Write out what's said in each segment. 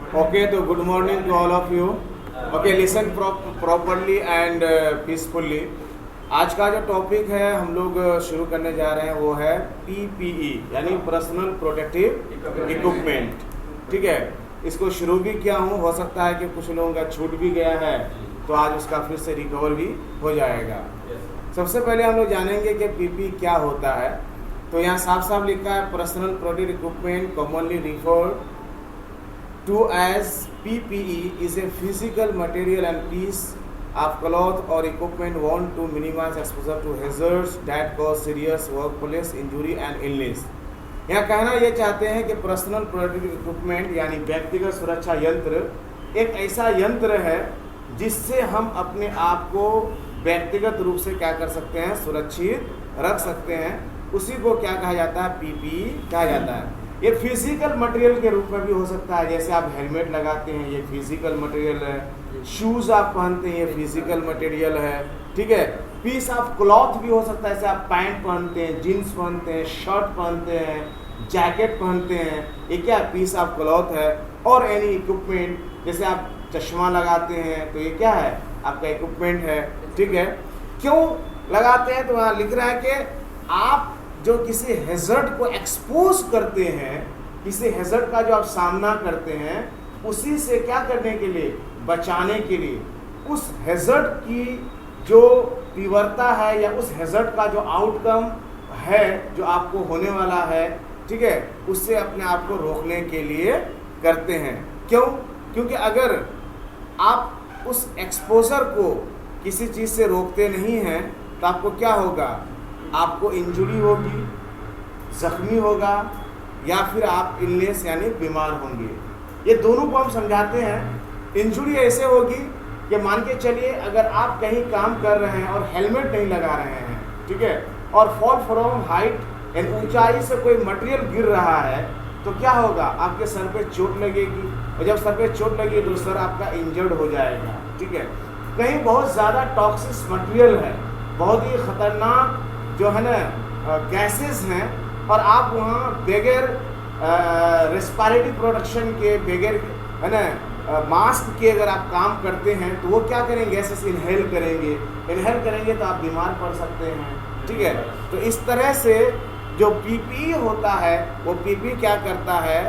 Okay, so good morning to all of you. Okay, listen properly and peacefully. आज का जो topic है हम लोग शुरू करने जा रहे हैं वो है PPE यानी पर्सनल प्रोटेक्टिव इक्विपमेंट। ठीक है, इसको शुरू भी किया हूँ, हो सकता है कि कुछ लोगों का छूट भी गया है तो आज उसका फिर से रिकवर भी हो जाएगा। सबसे पहले हम लोग जानेंगे कि PPE क्या होता है। तो यहाँ साफ साफ लिखा है personal protective equipment commonly referred to as PPE is a physical material and piece of cloth or equipment worn to minimize exposure to hazards that cause serious workplace injury and illness। यहाँ कहना ये चाहते हैं कि personal protective equipment यानी व्यक्तिगत सुरक्षा यंत्र एक ऐसा यंत्र है जिससे हम अपने आप को व्यक्तिगत रूप से क्या कर सकते हैं, सुरक्षित रख सकते हैं। उसी को क्या कहा जाता है, PPE कहा जाता है। ये फिजिकल मटेरियल के रूप में भी हो सकता है, जैसे आप हेलमेट लगाते हैं ये फिजिकल मटेरियल है, शूज आप पहनते हैं ये फिजिकल मटेरियल है। ठीक है, पीस ऑफ क्लॉथ भी हो सकता है, जैसे आप पैंट पहनते हैं, जीन्स पहनते हैं, शर्ट पहनते हैं, जैकेट पहनते हैं, ये क्या पीस ऑफ क्लॉथ है। और एनी इक्विपमेंट, जैसे आप चश्मा लगाते हैं तो ये क्या है, आपका इक्विपमेंट है। ठीक है, क्यों लगाते हैं तो वहाँ लिख रहा है कि आप जो किसी हैजर्ड को एक्सपोज करते हैं, किसी हैजर्ड का जो आप सामना करते हैं उसी से क्या करने के लिए, बचाने के लिए, उस हैजर्ड की जो तीव्रता है या उस हैजर्ड का जो आउटकम है जो आपको होने वाला है, ठीक है, उससे अपने आप को रोकने के लिए करते हैं। क्यों? क्योंकि अगर आप उस एक्सपोजर को किसी चीज़ से रोकते नहीं हैं तो आपको क्या होगा, आपको इंजुरी होगी, जख्मी होगा या फिर आप इलनेस यानी बीमार होंगे। ये दोनों को हम समझाते हैं। इंजुरी ऐसे होगी कि मान के चलिए अगर आप कहीं काम कर रहे हैं और हेलमेट नहीं लगा रहे हैं, ठीक है, और फॉल फ्रॉम हाइट यानी ऊंचाई से कोई मटेरियल गिर रहा है तो क्या होगा, आपके सर पे चोट लगेगी और जब सर पे चोट लगेगी तो सर आपका इंजर्ड हो जाएगा। ठीक है, कहीं बहुत ज़्यादा टॉक्सिक मटेरियल है, बहुत ही खतरनाक जो है ना गैसेस हैं, और आप वहाँ बगैर रेस्पिरेटरी प्रोटेक्शन के, बगैर है ना मास्क के अगर आप काम करते हैं तो वो क्या करेंगे, गैसेस इनहेल करेंगे तो आप बीमार पड़ सकते हैं। ठीक है, तो इस तरह से जो PPE होता है वो PPE क्या करता है,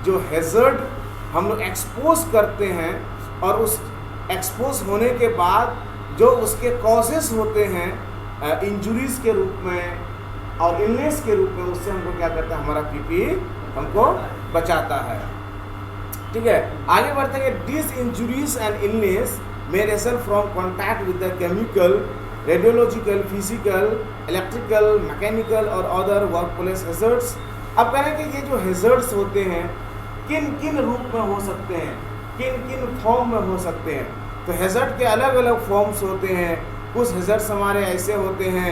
जो हैजर्ड हम लोग एक्सपोज करते हैं और उस एक्सपोज होने के बाद जो उसके कॉजेस होते हैं इंजुरीज के रूप में और इलनेस के रूप में, उससे हमको क्या करता है, हमारा PPE हमको बचाता है। ठीक है, आगे बढ़ते हैं। This injuries and illness may result from contact with the chemical, radiological, physical, electrical, mechanical और अदर वर्क प्लेस हैजर्ड्स। अब कह रहे हैं कि ये जो हैजर्ड्स होते हैं किन किन रूप में हो सकते हैं, किन किन फॉर्म में हो सकते हैं। तो हैजर्ड के अलग अलग फॉर्म्स होते हैं। कुछ हैजर्ड्स हमारे ऐसे होते हैं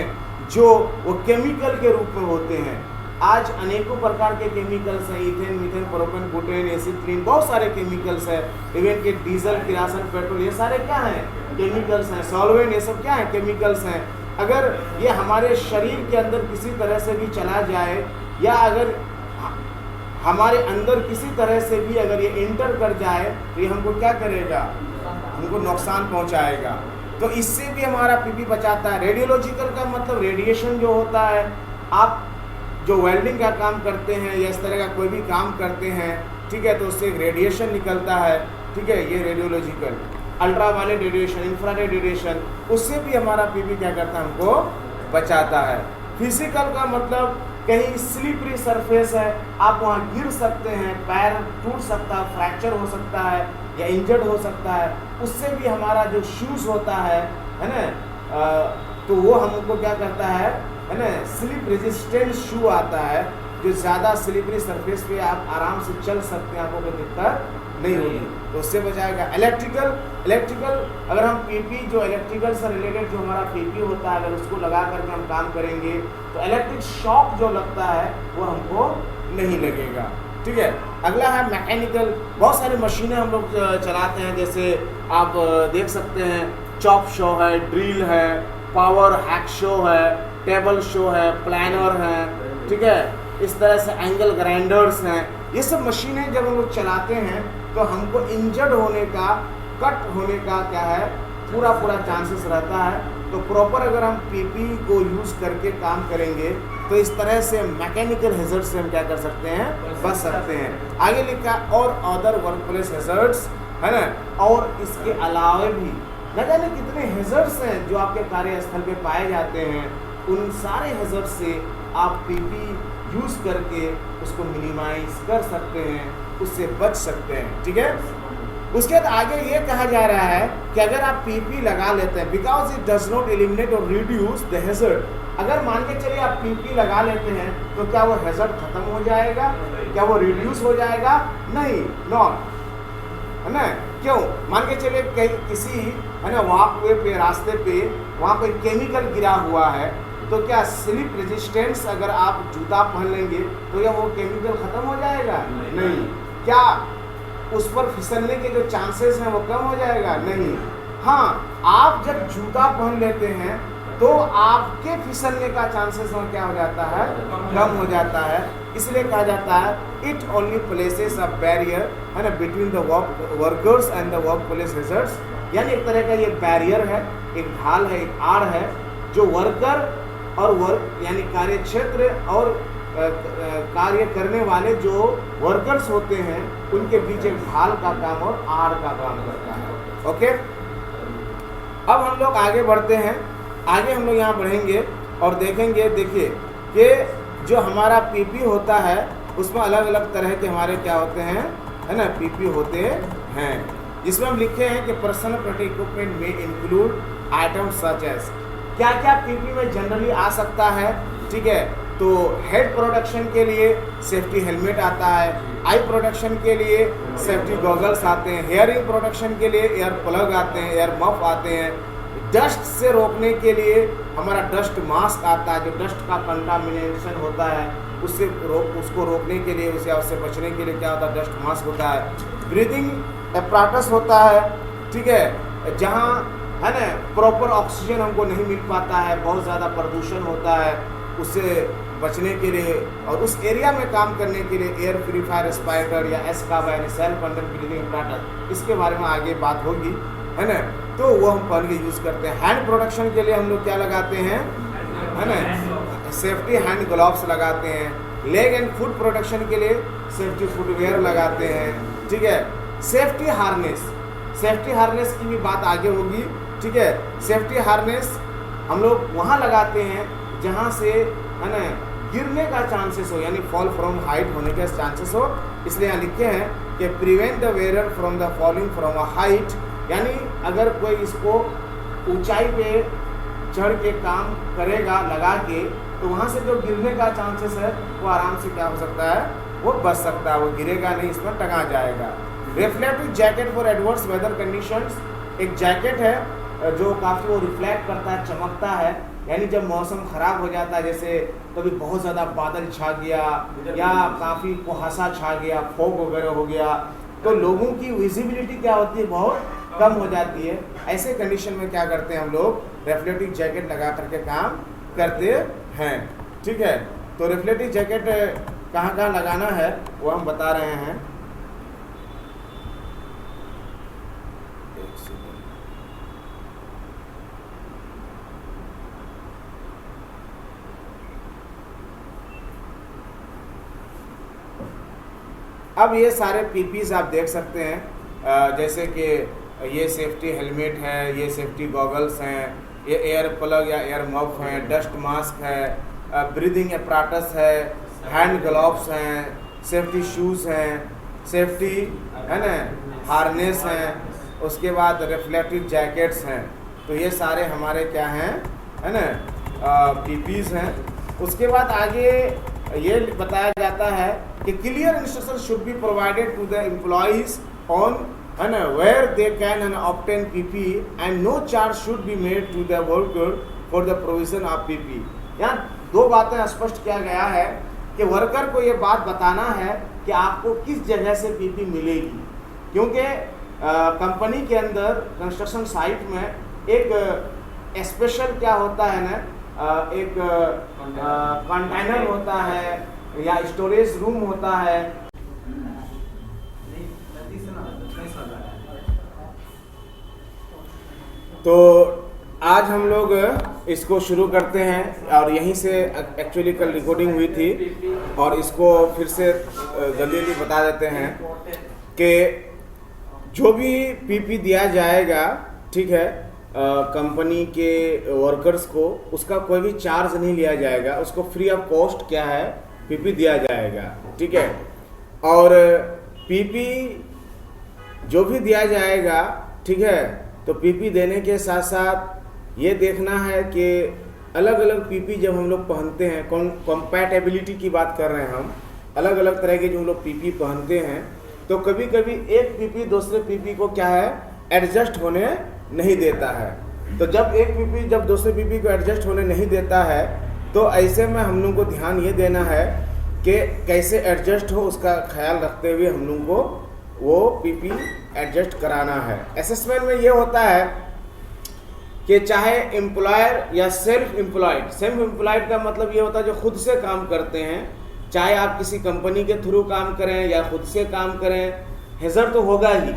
जो वो केमिकल के रूप में होते हैं। आज अनेकों प्रकार के केमिकल्स हैं, ethane, methane, propane, butane, acetylene, बहुत सारे केमिकल्स हैं। इवन के डीजल, किरासन, पेट्रोल, ये सारे क्या हैं, केमिकल्स हैं। सॉल्वेंट, ये सब क्या है, केमिकल्स हैं। अगर ये हमारे शरीर के अंदर किसी तरह से भी चला जाए या अगर हमारे अंदर किसी तरह से भी अगर ये इंटर कर जाए तो ये हमको क्या करेगा, हमको नुकसान पहुंचाएगा। तो इससे भी हमारा PPE बचाता है। रेडियोलॉजिकल का मतलब रेडिएशन जो होता है, आप जो वेल्डिंग का काम करते हैं या इस तरह का कोई भी काम करते हैं, ठीक है, तो उससे एक रेडिएशन निकलता है। ठीक है, ये radiological. Ultraviolet radiation, infrared radiation, उससे भी हमारा PPE क्या करता है, हमको बचाता है। फिजिकल का मतलब कहीं स्लिपरी सरफेस है, आप वहाँ गिर सकते हैं, पैर टूट सकता है, फ्रैक्चर हो सकता है या इंजर्ड हो सकता है, उससे भी हमारा जो शूज़ होता है ना, तो वो हमको क्या करता है ना, स्लिप रेजिस्टेंट शू आता है जो ज़्यादा स्लिपरी सरफेस पे आप आराम से चल सकते हैं, आपको कोई दिक्कत नहीं होगी, तो उससे बचाएगा। इलेक्ट्रिकल अगर हम PPE जो इलेक्ट्रिकल से रिलेटेड जो हमारा PPE होता है, अगर उसको लगा करके हम काम करेंगे तो इलेक्ट्रिक शॉक जो लगता है वो हमको नहीं लगेगा। ठीक है, अगला है मैकेनिकल। बहुत सारी मशीनें हम लोग चलाते हैं, जैसे आप देख सकते हैं चॉप शो है, ड्रिल है, पावर हैक शो है, टेबल शो है, प्लानर है, ठीक है, इस तरह से एंगल ग्राइंडर्स हैं, ये सब मशीनें जब हम लोग चलाते हैं तो हमको इंजर्ड होने का, कट होने का क्या है, पूरा चांसेस रहता है। तो प्रॉपर अगर हम पीपीई को यूज़ करके काम करेंगे तो इस तरह से मैकेनिकल हैजर्ड से हम क्या कर सकते हैं, बच सकते हैं। आगे लिखा और अदर वर्कप्लेस हैजर्ड्स, है ना, और इसके अलावा भी न जाने कितने हैजर्ड्स हैं जो आपके कार्यस्थल पे पाए जाते हैं। उन सारे हैजर्ड से आप पीपीई यूज़ करके उसको मिनिमाइज कर सकते हैं, उससे बच सकते हैं। ठीक है, उसके बाद आगे ये कहा जा रहा है कि अगर आप पीपी लगा लेते हैं, because it does not eliminate और रिड्यूस द हैजर्ड, अगर मान के चलिए आप पीपी लगा लेते हैं तो क्या वो हैजर्ड खत्म हो जाएगा, क्या वो रिड्यूस हो जाएगा? नहीं, नॉट, है ना। क्यों? मान के चलिए कहीं किसी, है ना, वॉकवे पे, रास्ते पे वहाँ कोई केमिकल गिरा हुआ है तो क्या स्लिप रेजिस्टेंस अगर आप जूता पहन लेंगे तो क्या वो केमिकल खत्म हो जाएगा? नहीं। क्या उस पर फिसलने के जो चांसेस हैं वो कम हो जाएगा? नहीं। हाँ, आप जब जूता पहन लेते हैं तो आपके फिसलने का चांसेस में क्या हो जाता है, कम हो जाता है। इसलिए कहा जाता है it only places a barrier, है ना, between the workers and the work place hazards, यानी एक तरह का ये बैरियर है, एक ढाल है, एक आड़ है जो वर्कर और वर्क यानी कार्य क्षेत्र और कार्य करने वाले जो वर्कर्स होते हैं उनके बीच एक ढाल का काम और आड़ का काम करता है। ओके, अब हम लोग आगे बढ़ते हैं। आगे हम लोग यहाँ बढ़ेंगे और देखेंगे, देखिए कि जो हमारा पीपी होता है उसमें अलग अलग तरह के हमारे क्या होते हैं, है ना, पीपी होते हैं, जिसमें हम लिखे हैं कि पर्सनल प्रोटेक्टिव इक्विपमेंट में इंक्लूड आइटम्स सच एज, क्या क्या पीपी में जनरली आ सकता है। ठीक है, तो हेड प्रोटेक्शन के लिए सेफ्टी हेलमेट आता है, आई प्रोटेक्शन के लिए सेफ्टी गॉगल्स आते हैं, हेयरिंग प्रोटेक्शन के लिए एयर प्लग आते हैं, एयर मफ आते हैं, डस्ट से रोकने के लिए हमारा डस्ट मास्क आता है, जो डस्ट का कंटामिनेशन होता है उसको रोकने के लिए, उससे बचने के लिए क्या होता है, डस्ट मास्क होता है। ब्रीदिंग एपराटस होता है, ठीक है, जहाँ, है ना, प्रॉपर ऑक्सीजन हमको नहीं मिल पाता है, बहुत ज़्यादा प्रदूषण होता है, उससे बचने के लिए और उस एरिया में काम करने के लिए एयर प्यूरीफायर, रेस्पिरेटर या एस्काबा यानी सेल्फ कंडक्ट ब्रीदिंग एपराटस, इसके बारे में आगे बात होगी, है ना, तो वो हम पहन के यूज़ करते हैं। हैंड प्रोटेक्शन के लिए हम लोग क्या लगाते हैं, है ना, सेफ्टी हैंड ग्लव्स लगाते हैं। लेग एंड फुट प्रोटेक्शन के लिए सेफ्टी फुटवेयर लगाते हैं। ठीक है, सेफ्टी हार्नेस की भी बात आगे होगी। ठीक है, सेफ्टी हार्नेस हम लोग वहाँ लगाते हैं जहाँ से, है ना, गिरने का चांसेस हो, यानी फॉल फ्रॉम हाइट होने के चांसेस हो। इसलिए यहाँ लिखे हैं कि prevent the wearer from the falling from a height, यानी अगर कोई इसको ऊंचाई पे चढ़ के काम करेगा लगा के तो वहाँ से जो गिरने का चांसेस है वो आराम से क्या हो सकता है, वो बच सकता है, वो गिरेगा नहीं, इस पर टंगा जाएगा। Reflective jacket for adverse weather conditions, एक जैकेट है जो काफ़ी वो रिफ्लेक्ट करता है, चमकता है, यानी जब मौसम ख़राब हो जाता है, जैसे कभी बहुत ज़्यादा बादल छा गया या काफ़ी कुहासा छा गया, फॉग वगैरह हो गया, तो लोगों की विजिबिलिटी क्या होती है, बहुत कम हो जाती है। ऐसे कंडीशन में क्या करते हैं हम लोग, रिफ्लेक्टिव जैकेट लगा करके काम करते हैं। ठीक है, तो रिफ्लेक्टिव जैकेट कहाँ कहाँ लगाना है वो हम बता रहे हैं। अब ये सारे पीपीज आप देख सकते हैं, जैसे कि ये सेफ्टी हेलमेट है, ये सेफ्टी गॉगल्स हैं, ये एयर प्लग या एयर मफ है, डस्ट मास्क है, ब्रीदिंग एपराटस है, हैंड ग्लव्स हैं, सेफ्टी शूज़ हैं, सेफ्टी, है ना, हार्नेस हैं, उसके बाद रिफ्लेक्टिव जैकेट्स हैं। तो ये सारे हमारे क्या हैं, है ना, पीपीज हैं। उसके बाद आगे ये बताया जाता है कि clear instruction should be provided to the employees on, है ना, where they can obtain PP and no charge should be made to the worker for the provision of PP. यहाँ दो बातें स्पष्ट किया गया है कि वर्कर को ये बात बताना है कि आपको किस जगह से पीपी मिलेगी, क्योंकि कंपनी के अंदर कंस्ट्रक्शन साइट में एक स्पेशल क्या होता है ना, एक कंटेनर होता है, या स्टोरेज रूम होता है। तो आज हम लोग इसको शुरू करते हैं और यहीं से एक्चुअली कल रिकॉर्डिंग हुई थी और इसको फिर से जल्दी जल्दी बता देते हैं कि जो भी पीपी दिया जाएगा, ठीक है, कंपनी के वर्कर्स को, उसका कोई भी चार्ज नहीं लिया जाएगा, उसको फ्री ऑफ कॉस्ट क्या है पीपी दिया जाएगा, ठीक है। और पीपी जो भी दिया जाएगा, ठीक है, तो पीपी देने के साथ साथ ये देखना है कि अलग अलग पीपी जब हम लोग पहनते हैं, कंपैटिबिलिटी की बात कर रहे हैं हम, अलग अलग तरह के जो हम लोग पीपी पहनते हैं, तो कभी कभी एक पीपी दूसरे पीपी को क्या है एडजस्ट होने नहीं देता है। तो जब एक पीपी जब दूसरे पीपी को एडजस्ट होने नहीं देता है, तो ऐसे में हम लोग को ध्यान ये देना है कि कैसे एडजस्ट हो, उसका ख्याल रखते हुए हम लोग को वो पीपी एडजस्ट कराना है। असेसमेंट में ये होता है कि चाहे एम्प्लॉयर या सेल्फ एम्प्लॉयड का मतलब ये होता है जो खुद से काम करते हैं, चाहे आप किसी कंपनी के थ्रू काम करें या खुद से काम करें, हैज़र्ड तो होगा ही,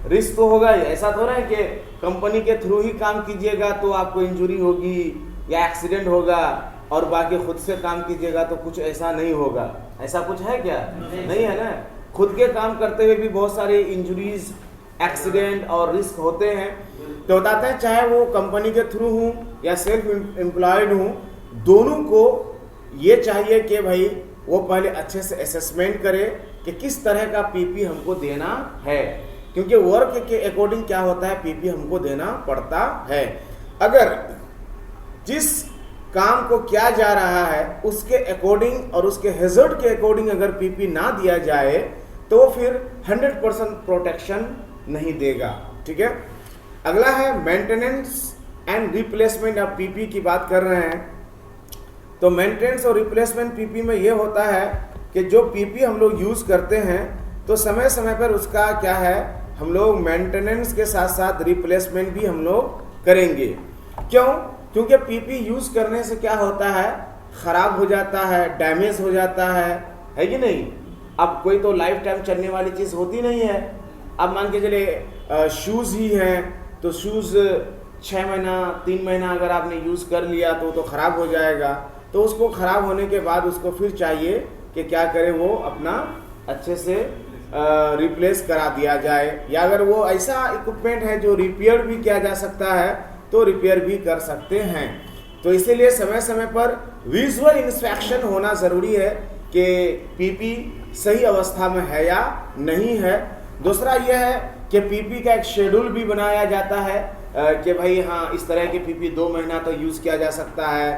रिस्क तो होगा ही। ऐसा थोड़ा है कि कंपनी के थ्रू ही काम कीजिएगा तो आपको इंजरी होगी या एक्सीडेंट होगा और बाकी खुद से काम कीजिएगा तो कुछ ऐसा नहीं होगा। ऐसा कुछ है क्या? नहीं है ना। खुद के काम करते हुए भी बहुत सारे इंजरीज, एक्सीडेंट और रिस्क होते हैं। तो बताते हैं चाहे वो कंपनी के थ्रू हूँ या सेल्फ एम्प्लॉयड हूँ, दोनों को ये चाहिए कि भाई वो पहले अच्छे से असेसमेंट करे कि किस तरह का पीपी हमको देना है, क्योंकि वर्क के अकॉर्डिंग क्या होता है पीपी हमको देना पड़ता है। अगर जिस काम को किया जा रहा है उसके अकॉर्डिंग और उसके हैज़र्ड के अकॉर्डिंग अगर पीपी ना दिया जाए तो फिर 100% प्रोटेक्शन नहीं देगा, ठीक है। अगला है maintenance and replacement of PP की बात कर रहे हैं। तो मेंटेनेंस और रिप्लेसमेंट पीपी में ये होता है कि जो पीपी हम लोग यूज करते हैं तो समय समय पर उसका क्या है हम लोग मेंटेनेंस के साथ साथ रिप्लेसमेंट भी हम लोग करेंगे। क्यों? क्योंकि पीपी यूज करने से क्या होता है, खराब हो जाता है, डैमेज हो जाता है कि नहीं। अब कोई तो लाइफ टाइम चलने वाली चीज होती नहीं है। अब मान के चले शूज ही हैं तो शूज 6 महीना 3 महीना अगर आपने यूज कर लिया तो खराब हो जाएगा। तो उसको खराब होने के बाद उसको फिर चाहिए कि क्या करे, वो अपना अच्छे से रिप्लेस करा दिया जाए, या अगर वो ऐसा इक्विपमेंट है जो रिपेयर भी किया जा सकता है तो रिपेयर भी कर सकते हैं। तो इसीलिए समय समय पर विजुअल इंस्पेक्शन होना ज़रूरी है कि पीपी सही अवस्था में है या नहीं है। दूसरा यह है कि पीपी का एक शेड्यूल भी बनाया जाता है कि भाई हाँ इस तरह के पीपी 2 महीना तो यूज़ किया जा सकता है,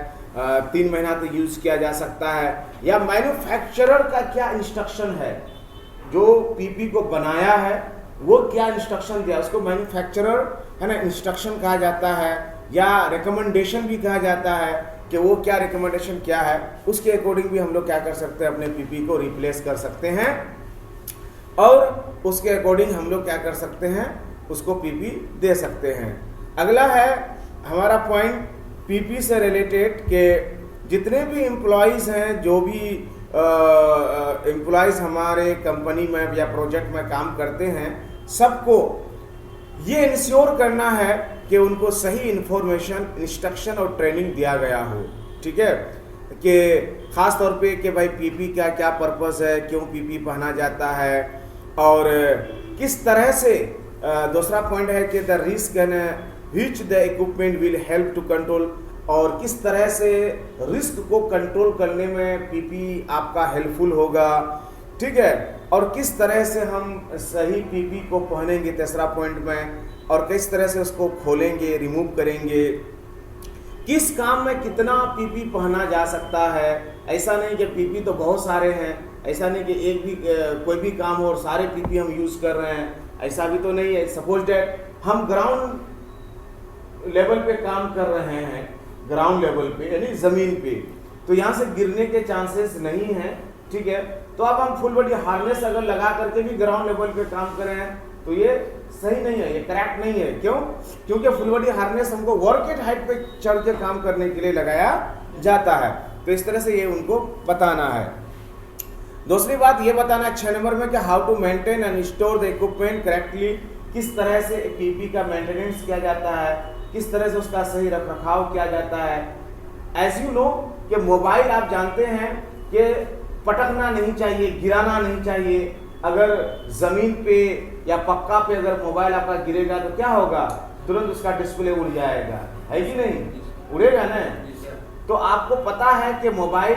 3 महीना तो यूज़ किया जा सकता है, या मैन्युफैक्चरर का क्या इंस्ट्रक्शन है, जो पीपी को बनाया है वो क्या इंस्ट्रक्शन दिया, उसको मैन्युफैक्चरर है ना इंस्ट्रक्शन कहा जाता है, या रिकमेंडेशन भी कहा जाता है कि वो क्या रिकमेंडेशन क्या है, उसके अकॉर्डिंग भी हम लोग क्या कर सकते हैं अपने पीपी को रिप्लेस कर सकते हैं, और उसके अकॉर्डिंग हम लोग क्या कर सकते हैं उसको पीपी दे सकते हैं। अगला है हमारा पॉइंट पीपी से रिलेटेड के जितने भी एम्प्लॉयज़ हैं, जो भी एम्प्लॉयज़ हमारे कंपनी में या प्रोजेक्ट में काम करते हैं, सबको ये इंश्योर करना है कि उनको सही इंफॉर्मेशन, इंस्ट्रक्शन और ट्रेनिंग दिया गया हो, ठीक है। कि ख़ास तौर पे कि भाई पीपी का क्या पर्पस है, क्यों पीपी पहना जाता है, और किस तरह से दूसरा पॉइंट है कि the risk and which the equipment will help to control, और किस तरह से रिस्क को कंट्रोल करने में पीपी आपका हेल्पफुल होगा, ठीक है। और किस तरह से हम सही पीपी को पहनेंगे तीसरा पॉइंट में, और किस तरह से उसको खोलेंगे, रिमूव करेंगे, किस काम में कितना पीपी पहना जा सकता है। ऐसा नहीं कि पीपी तो बहुत सारे हैं, ऐसा नहीं कि एक भी कोई भी काम हो और सारे पीपी हम यूज़ कर रहे हैं, ऐसा भी तो नहीं है। सपोज डैट हम ग्राउंड लेवल पे काम कर रहे हैं, ग्राउंड लेवल पे यानी ज़मीन पे, तो यहाँ से गिरने के चांसेस नहीं हैं, ठीक है। तो अब हम फुल बॉडी हार्नेस अगर लगा करके भी ग्राउंड लेवल पे काम कर रहे हैं तो ये सही नहीं है, ये करेक्ट नहीं है। क्यों? क्योंकि फुल बॉडी हार्नेस हमको वर्क हाइट पे चढ़ के काम करने के लिए लगाया जाता है। तो इस तरह से ये उनको बताना है। दूसरी बात ये बताना 6 नंबर में कि how to maintain and store the equipment correctly, किस तरह से पीपी का मेंटेनेंस किया जाता है, किस तरह से उसका सही रख रखाव किया जाता है। एज यू नो कि मोबाइल आप जानते हैं कि पटकना नहीं चाहिए, गिराना नहीं चाहिए। अगर ज़मीन पे या पक्का पे अगर मोबाइल आपका गिरेगा तो क्या होगा, तुरंत उसका डिस्प्ले उड़ जाएगा, है कि नहीं, उड़ेगा ना। तो आपको पता है कि मोबाइल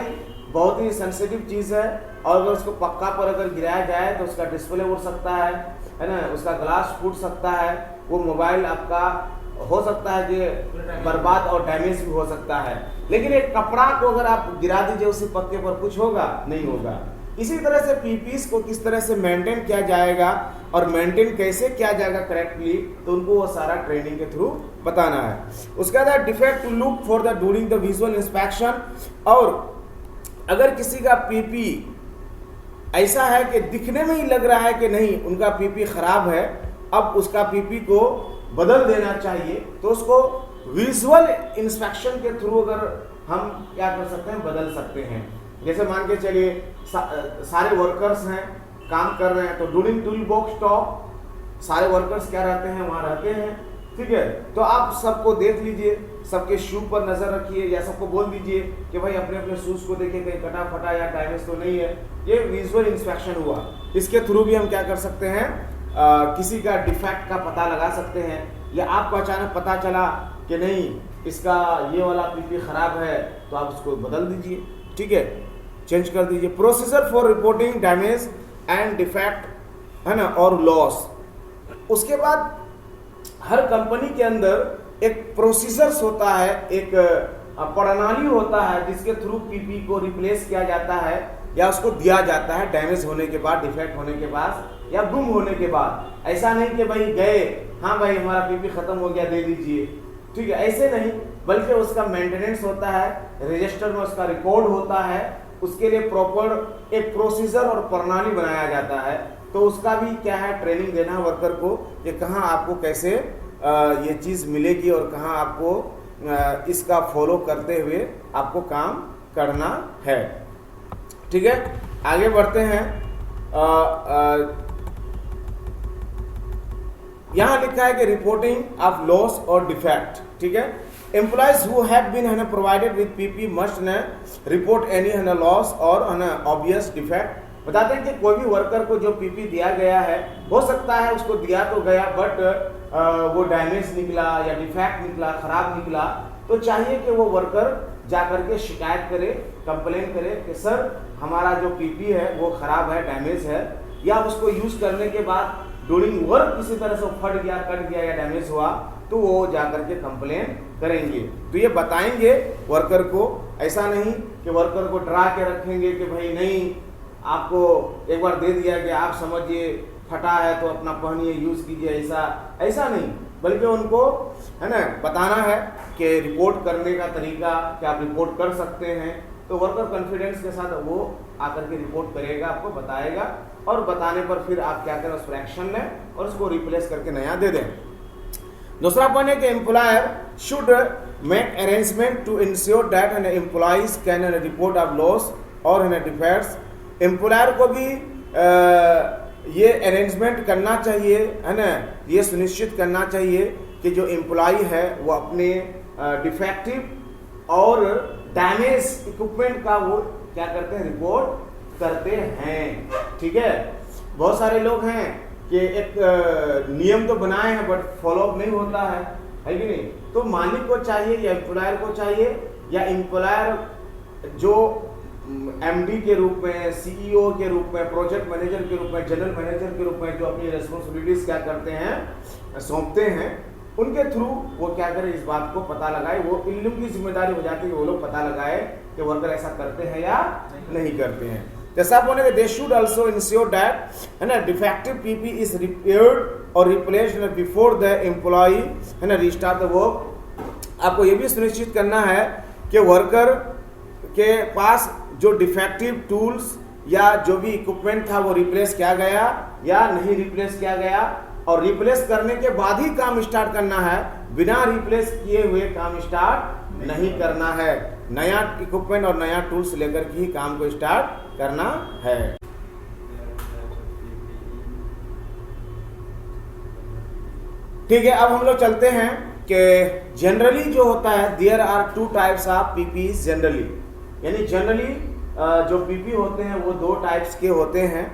बहुत ही सेंसिटिव चीज़ है और अगर उसको पक्का पर अगर गिराया जाए तो उसका डिस्प्ले उड़ सकता है ना, उसका ग्लास फूट सकता है, वो मोबाइल आपका हो सकता है कि बर्बाद और डैमेज भी हो सकता है। लेकिन एक कपड़ा को अगर आप गिरा दीजिए उसी पक्के पर, कुछ होगा नहीं होगा। इसी तरह से पीपीस को किस तरह से मेंटेन किया जाएगा और मेंटेन कैसे किया जाएगा करेक्टली, तो उनको वो सारा ट्रेनिंग के थ्रू बताना है। उसके बाद defect to look for the during the visual inspection, और अगर किसी का पीपी ऐसा है कि दिखने में ही लग रहा है कि नहीं उनका पीपी खराब है, अब उसका पीपी को बदल देना चाहिए, तो उसको विजुअल इंस्पेक्शन के थ्रू अगर हम क्या कर सकते हैं, बदल सकते हैं। जैसे मान के चलिए सारे वर्कर्स हैं, काम कर रहे हैं, तो ड्यूरिंग टूल बॉक्स टॉप सारे वर्कर्स क्या रहते हैं, वहाँ रहते हैं, ठीक है। तो आप सबको देख लीजिए, सबके शू पर नज़र रखिए या सबको बोल दीजिए कि भाई अपने अपने शूज़ को देखिए कहीं कटा फटा या डैमेज तो नहीं है। ये विजुअल इंस्पेक्शन हुआ। इसके थ्रू भी हम क्या कर सकते हैं, किसी का डिफेक्ट का पता लगा सकते हैं, या आपको अचानक पता चला कि नहीं इसका ये वाला पीपी खराब है तो आप उसको बदल दीजिए, ठीक है, चेंज कर दीजिए। Procedure for reporting damage and defect, है ना, और लॉस। उसके बाद हर कंपनी के अंदर एक प्रोसीजर्स होता है, एक प्रणाली होता है जिसके थ्रू पीपी को रिप्लेस किया जाता है या उसको दिया जाता है डैमेज होने के बाद, डिफेक्ट होने के बाद या गुम होने के बाद। ऐसा नहीं कि भाई गए, हाँ भाई हमारा पीपी खत्म हो गया दे दीजिए, ठीक है, ऐसे नहीं, बल्कि उसका मेंटेनेंस होता है, रजिस्टर में उसका रिकॉर्ड होता है, उसके लिए प्रॉपर एक प्रोसीजर और प्रणाली बनाया जाता है। तो उसका भी क्या है, ट्रेनिंग देना है वर्कर को कि कहाँ आपको कैसे ये चीज़ मिलेगी और कहाँ आपको इसका फॉलो करते हुए आपको काम करना है, ठीक है। आगे बढ़ते हैं। यहाँ लिखा है कि reporting of loss or defect, ठीक है। Employees who have been provided with PP must report any loss or obvious defect. बताते हैं कि कोई भी वर्कर को जो पीपी दिया गया है, हो सकता है उसको दिया तो गया बट वो डैमेज निकला या डिफेक्ट निकला, खराब निकला, तो चाहिए कि वो वर्कर जाकर के शिकायत करे, कंप्लेन करे कि सर हमारा जो पीपी है वो खराब है, डैमेज है, या उसको यूज करने के बाद ड्यूरिंग वर्क किसी तरह से फट गया, कट गया या डैमेज हुआ, तो वो जाकर के कंप्लेन करेंगे। तो ये बताएंगे वर्कर को, ऐसा नहीं कि वर्कर को डरा के रखेंगे कि भाई नहीं आपको एक बार दे दिया कि आप समझिए फटा है तो अपना पहनिए, यूज कीजिए, ऐसा नहीं, बल्कि उनको है ना बताना है कि रिपोर्ट करने का तरीका क्या आप रिपोर्ट कर सकते हैं। तो वर्कर कॉन्फिडेंस के साथ वो आकर के रिपोर्ट करेगा, आपको बताएगा, और बताने पर फिर आप क्या करें, उस पर एक्शन लें और उसको रिप्लेस करके नया दे दें। दूसरा पॉइंट है कि employer should make arrangement to ensure that an employees can report of loss or defects. Employer को भी ये अरेंजमेंट करना चाहिए, है ना, ये सुनिश्चित करना चाहिए कि जो एम्प्लॉय है वो अपने डिफेक्टिव और डैमेज इक्विपमेंट का वो क्या करते हैं, रिपोर्ट करते हैं, ठीक है। बहुत सारे लोग हैं कि एक नियम तो बनाए हैं बट फॉलोअप नहीं होता है कि नहीं। तो मालिक को चाहिए या एम्प्लॉयर को चाहिए, या एम्प्लॉयर जो एमडी के रूप में, सीईओ के रूप में, प्रोजेक्ट मैनेजर के रूप में, जनरल मैनेजर के रूप में जो अपनी रेस्पॉन्सिबिलिटीज क्या करते हैं, सौंपते हैं, उनके थ्रू वो क्या करें, इस बात को पता लगाए। वो इन लोग की जिम्मेदारी हो जाती है कि वो लोग पता लगाए कि वर्कर ऐसा करते हैं या नहीं करते हैं। जैसा बोले कि they should also ensure that है ना डिफेक्टिव पीपी इज रिपेयर्ड और रिप्लेस्ड बिफोर द एम्प्लॉय है ना रीस्टार्ट द वर्क। आपको ये भी सुनिश्चित करना है कि वर्कर के पास जो डिफेक्टिव टूल्स या जो भी इक्विपमेंट था वो रिप्लेस किया गया या नहीं रिप्लेस किया गया, और रिप्लेस करने के बाद ही काम स्टार्ट करना है, बिना रिप्लेस किए हुए काम स्टार्ट नहीं करना है। नया इक्विपमेंट और नया टूल्स लेकर के ही काम को स्टार्ट करना है। ठीक है, अब हम लोग चलते हैं कि जनरली जो होता है there are 2 types of PPs generally, यानी जनरली जो पीपी होते हैं वो 2 टाइप्स के होते हैं।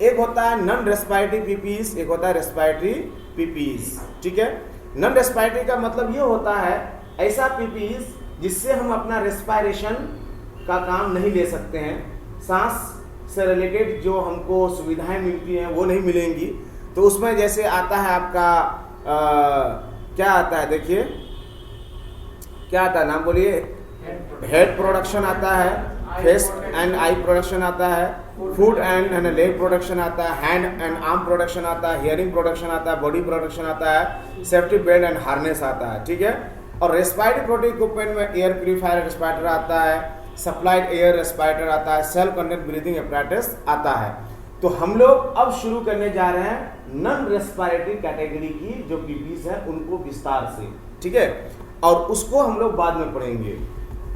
एक होता है नॉन रेस्पिरेटरी पीपीज, एक होता है रेस्पिरेटरी पीपीज। ठीक है, नॉन रेस्पिरेटरी का मतलब ये होता है ऐसा पीपीज जिससे हम अपना रेस्पिरेशन का काम नहीं ले सकते हैं, सांस से रिलेटेड जो हमको सुविधाएं मिलती हैं वो नहीं मिलेंगी। तो उसमें जैसे आता है आपका क्या आता है, देखिए क्या आता है, नाम बोलिए। हेड प्रोडक्शन आता है, फेस एंड आई प्रोडक्शन आता है, फूड एंड लेग प्रोडक्शन आता है, हैंड एंड आर्म प्रोडक्शन आता है, हियरिंग प्रोडक्शन आता है, बॉडी प्रोडक्शन आता है, सेफ्टी बेल्ट एंड हार्नेस आता है। ठीक है, और रेस्पिरेटरी प्रोटेक्टिव इक्विपमेंट में एयर प्यूरिफायर रेस्पिरेटर आता है, सप्लाइड एयर रेस्पिरेटर आता है, सेल्फ कंडक्ट ब्रीदिंग एपरेटस आता है। तो हम लोग अब शुरू करने जा रहे हैं नॉन रेस्पिरेटरी कैटेगरी की जो पीपीज है उनको विस्तार से। ठीक है, और उसको हम लोग बाद में पढ़ेंगे।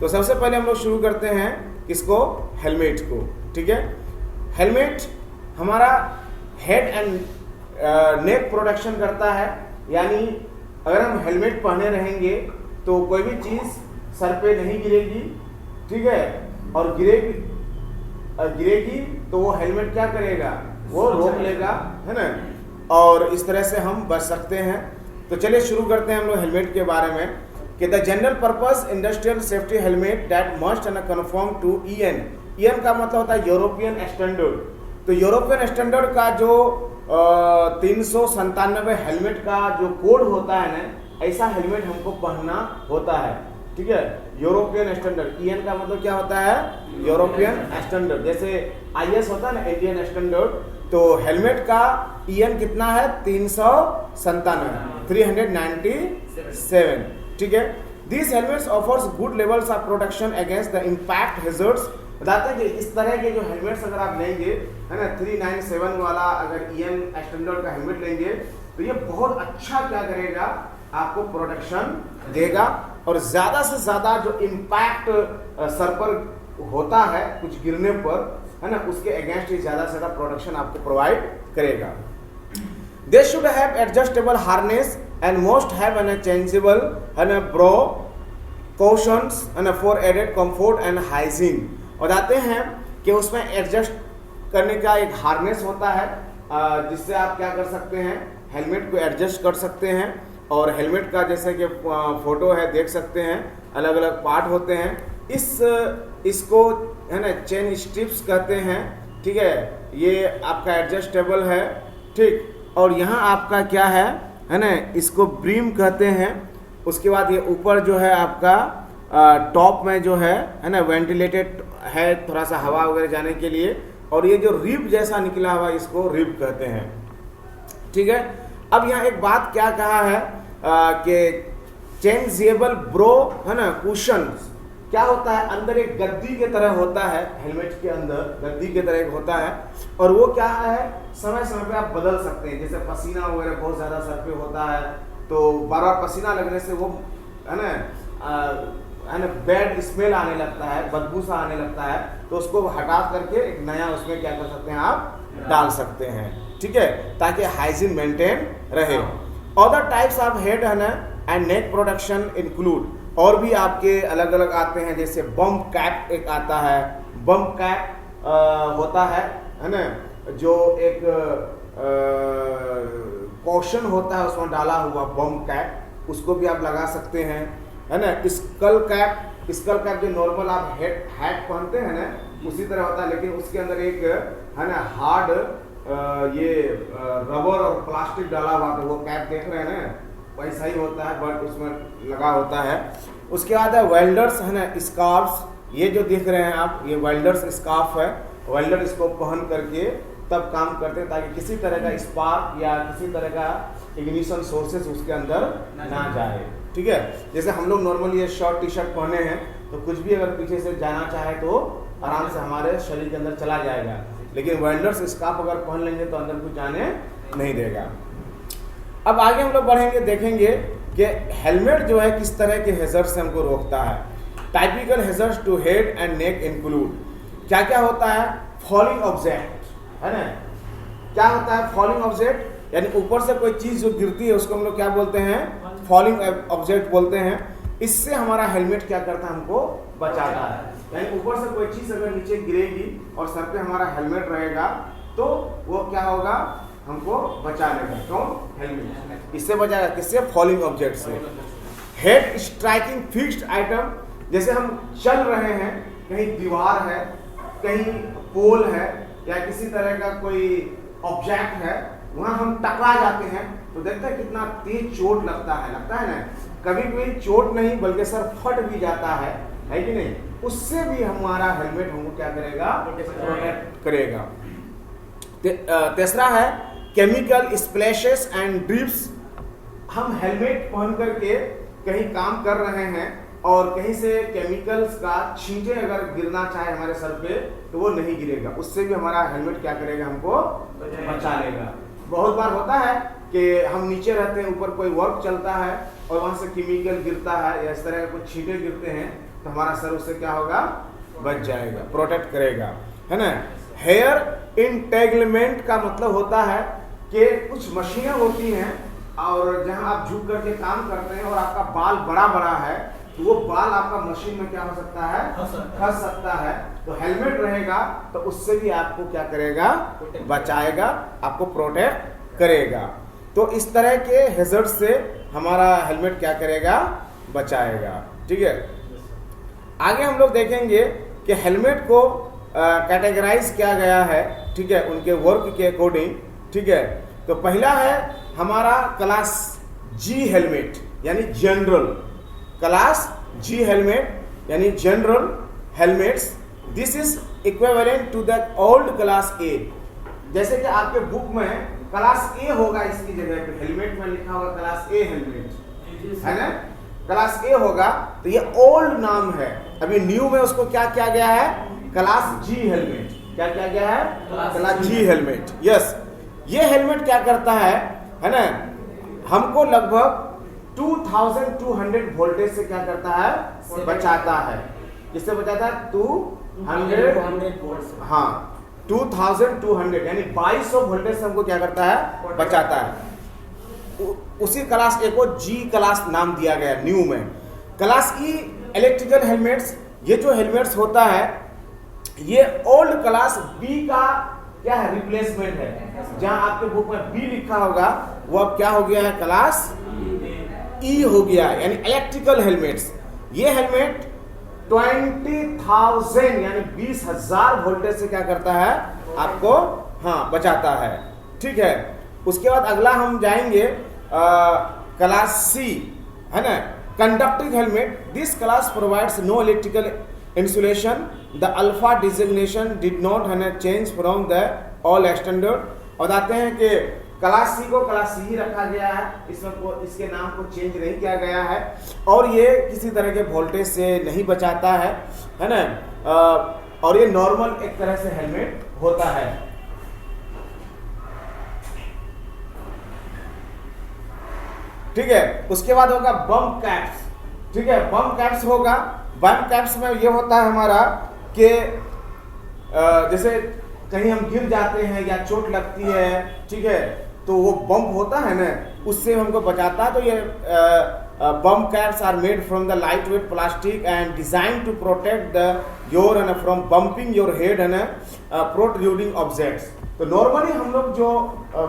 तो सबसे पहले हम लोग शुरू करते हैं किसको, हेलमेट को। ठीक है, हेलमेट हमारा हेड एंड नेक प्रोटेक्शन करता है, यानी अगर हम हेलमेट पहने रहेंगे तो कोई भी चीज़ सर पे नहीं गिरेगी। ठीक है, और गिरेगी तो वो हेलमेट क्या करेगा, वो रोक लेगा, है ना, और इस तरह से हम बच सकते हैं। तो चलिए शुरू करते हैं हम लोग हेलमेट के बारे में कि the general purpose industrial safety helmet that must and conform to EN। EN का मतलब होता है यूरोपियन स्टैंडर्ड। तो यूरोपियन स्टैंडर्ड का जो 397 हेलमेट का जो कोड होता है ना, ऐसा हेलमेट हमको पहनना होता है। ठीक है, यूरोपियन स्टैंडर्ड। EN का मतलब क्या होता है, यूरोपियन स्टैंडर्ड। जैसे IS होता है ना, इंडियन स्टैंडर्ड, तो हेलमेट का EN कितना है, 397। ठीक है, this helmets offers good levels of protection against the impact hazards. बताते हैं कि इस तरह के जो हेलमेट्स अगर आप लेंगे, है ना, 397 वाला अगर EN स्टैंडर्ड का हेलमेट लेंगे तो ये बहुत अच्छा क्या करेगा, आपको प्रोटेक्शन देगा, और ज़्यादा से ज़्यादा जो इम्पैक्ट सर पर होता है कुछ गिरने पर, है ना, उसके अगेंस्ट ही ज़्यादा से ज़्यादा प्रोटेक्शन आपको प्रोवाइड करेगा। They should have adjustable harness and most have an changeable, है ना, प्रोकॉशंस, है ना, for added comfort and hygiene. बताते हैं कि उसमें एडजस्ट करने का एक हार्नेस होता है जिससे आप क्या कर सकते हैं, हेलमेट को एडजस्ट कर सकते हैं। और हेलमेट का जैसे कि फोटो है देख सकते हैं, अलग अलग पार्ट होते हैं। इसको है ना चेन स्ट्रिप्स कहते हैं। ठीक है, ये आपका एडजस्टेबल है। ठीक, और यहाँ आपका क्या है ना, इसको ब्रीम कहते हैं। उसके बाद ये ऊपर जो है आपका टॉप में जो है ना वेंटिलेटेड है, थोड़ा सा हवा वगैरह जाने के लिए, और ये जो रिब जैसा निकला हुआ इसको रिब कहते हैं। ठीक है, अब यहाँ एक बात क्या कहा है कि चेंजेबल ब्रो, है ना, कुशन्स क्या होता है, अंदर एक गद्दी के तरह होता है, हेलमेट के अंदर गद्दी के तरह एक होता है, और वो क्या है, समय समय पे आप बदल सकते हैं। जैसे पसीना वगैरह बहुत ज़्यादा सर पे होता है तो बार बार पसीना लगने से वो है ना बैड स्मेल आने लगता है, बदबू सा आने लगता है, तो उसको हटा करके एक नया उसमें क्या कर सकते हैं, आप डाल सकते हैं। ठीक है, ताकि हाइजीन मेंटेन रहे। अदर टाइप्स ऑफ हेड, है ना, एंड नेक प्रोडक्शन इंक्लूड, और भी आपके अलग अलग आते हैं, जैसे बम कैप एक आता है। बम कैप होता है ना, जो एक कॉशन होता है उसमें डाला हुआ बम कैप, उसको भी आप लगा सकते हैं, है ना। स्कल कैप जो नॉर्मल आप हैट पहनते हैं ना, उसी तरह होता है, लेकिन उसके अंदर एक है ना हार्ड ये रबर और प्लास्टिक डाला हुआ, तो वो कैप देख रहे हैं ना, वैसा ही होता है बट उसमें लगा होता है। उसके बाद है वेल्डर्स, है ना, स्कार्फ्स, ये जो देख रहे हैं आप, ये वेल्डर्स स्कार्फ है। वेल्डर इसको पहन करके तब काम करते हैं ताकि किसी तरह का स्पार्क या किसी तरह का इग्निशन सोर्सेस उसके अंदर ना जाए। ठीक है, जैसे हम लोग नॉर्मली ये शॉर्ट टी शर्ट पहने हैं तो कुछ भी अगर पीछे से जाना चाहे तो आराम से हमारे शरीर के अंदर चला जाएगा, लेकिन वेल्डर्स स्कार्फ अगर पहन लेंगे तो अंदर कुछ जाने नहीं देगा। अब आगे हम लोग बढ़ेंगे, देखेंगे कि हेलमेट जो है किस तरह के हैजर्ड से हमको रोकता है। Typical hazards to head and neck include, क्या क्या होता है, फॉलिंग ऑब्जेक्ट, है ना, क्या होता है फॉलिंग ऑब्जेक्ट, यानी ऊपर से कोई चीज़ जो गिरती है उसको हम लोग क्या बोलते हैं, फॉलिंग ऑब्जेक्ट बोलते हैं। इससे हमारा हेलमेट क्या करता है, हमको बचाता है। यानी ऊपर से कोई चीज़ अगर नीचे गिरेगी और सर पे हमारा हेलमेट रहेगा तो वो क्या होगा, हमको बचा लेगा। कौन, हेलमेट इससे बचाएगा, किससे, फॉलिंग ऑब्जेक्ट से। हेड स्ट्राइकिंग फिक्स्ड आइटम, जैसे हम चल रहे हैं, कहीं दीवार है, कहीं पोल है या किसी तरह का कोई ऑब्जेक्ट है, वहां हम टकरा जाते हैं तो देखते हैं कितना तेज चोट लगता है ना। कभी कभी चोट नहीं बल्कि सर फट भी जाता है कि नहीं। उससे भी हमारा हेलमेट हमको क्या करेगा, प्रोटेक्ट करेगा। तीसरा है केमिकल स्प्लैशेस एंड ड्रिप्स। हम हेलमेट पहन करके कहीं काम कर रहे हैं और कहीं से केमिकल्स का छींटे अगर गिरना चाहे हमारे सर पे तो वो नहीं गिरेगा, उससे भी हमारा हेलमेट क्या करेगा, हमको बचा लेगा। बहुत बार होता है कि हम नीचे रहते हैं, ऊपर कोई वर्क चलता है और वहां से केमिकल गिरता है या इस तरह के कुछ छींटे गिरते हैं तो हमारा सर उससे क्या होगा, बच जाएगा, प्रोटेक्ट करेगा, है ना। हेयर इंटेगलमेंट का मतलब होता है कि कुछ मशीनें होती हैं और जहां आप झुक करके काम करते हैं और आपका बाल बड़ा बड़ा है तो वो बाल आपका मशीन में क्या हो सकता है, फंस सकता है। तो हेलमेट रहेगा तो उससे भी आपको क्या करेगा, बचाएगा, आपको प्रोटेक्ट करेगा। तो इस तरह के हैजर्ड से हमारा हेलमेट क्या करेगा, बचाएगा। ठीक है, आगे हम लोग देखेंगे कि हेलमेट को कैटेगराइज किया गया है, ठीक है, उनके वर्क के अकॉर्डिंग। ठीक है, तो पहला है हमारा क्लास जी हेलमेट यानी जनरल, क्लास जी हेलमेट यानी general helmets. This is equivalent to the old class A. जैसे कि आपके बुक में क्लास ए होगा, इसकी जगह पे हेलमेट में लिखा होगा क्लास ए हेलमेट, है ना, क्लास ए होगा, तो ये ओल्ड नाम है। अभी न्यू में उसको क्या किया गया है, क्लास जी हेलमेट। क्या किया गया है, क्लास जी हेलमेट। यस, ये हेलमेट क्या करता है ना, हमको लगभग 2200 वोल्टेज से क्या करता है, बचाता है। किससे बचाता है, 200, हाँ 2200 यानी 2200 वोल्टेज से हमको क्या करता है, बचाता है। उसी क्लास ए को जी क्लास नाम दिया गया न्यू में। क्लास ई इलेक्ट्रिकल हेलमेट्स, ये जो हेलमेट्स होता है ये ओल्ड क्लास बी का क्या है, रिप्लेसमेंट है। जहां आपके बुक में बी लिखा होगा वो अब क्या हो गया है, क्लास ई हो गया, यानी इलेक्ट्रिकल हेलमेट्स। ये हेलमेट 20,000 यानी 20,000 वोल्टेज से क्या करता है, आपको हाँ बचाता है। ठीक है, उसके बाद अगला हम जाएंगे क्लास सी, है ना, conducting helmet. This class provides no electrical insulation. The alpha designation did not change from the old standard. और बताते हैं कि क्लास सी को क्लास सी ही रखा गया है, इसमें इसके नाम को चेंज नहीं किया गया है और ये किसी तरह के वोल्टेज से नहीं बचाता है ना। और ये नॉर्मल एक तरह से हेलमेट होता है। ठीक है, उसके बाद होगा बम कैप्स। ठीक है, बम कैप्स होगा। बम कैप्स में ये होता है हमारा कि जैसे कहीं हम गिर जाते हैं या चोट लगती है, ठीक है, तो वो बम होता है ना, उससे हमको बचाता है। तो ये bump caps are made from the light weight plastic and design to protect the your from bumping your head and protruding objects. तो नॉर्मली हम लोग जो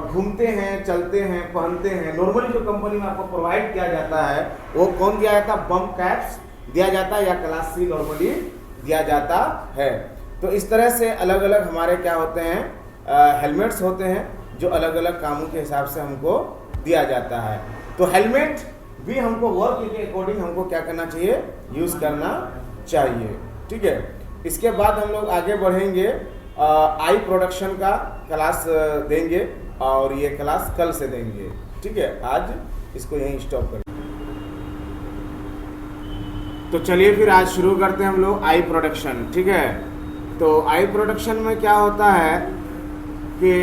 घूमते हैं, चलते हैं, पहनते हैं, नॉर्मली जो कंपनी में आपको प्रोवाइड किया जाता है वो कौन दिया जाता है, बम कैप्स दिया जाता है या क्लास सी नॉर्मली दिया जाता है। तो इस तरह से अलग अलग हमारे क्या होते हैं, हेलमेट्स होते हैं जो अलग अलग कामों के हिसाब से हमको दिया जाता है। तो हेलमेट भी हमको वर्क के अकॉर्डिंग हमको क्या करना चाहिए, यूज करना चाहिए। ठीक है, इसके बाद हम लोग आगे बढ़ेंगे, आई प्रोडक्शन का क्लास देंगे और ये क्लास कल से देंगे। ठीक है, आज इसको यहीं स्टॉप करें। तो चलिए फिर आज शुरू करते हैं हम लोग आई प्रोडक्शन। ठीक है, तो आई प्रोडक्शन में क्या होता है कि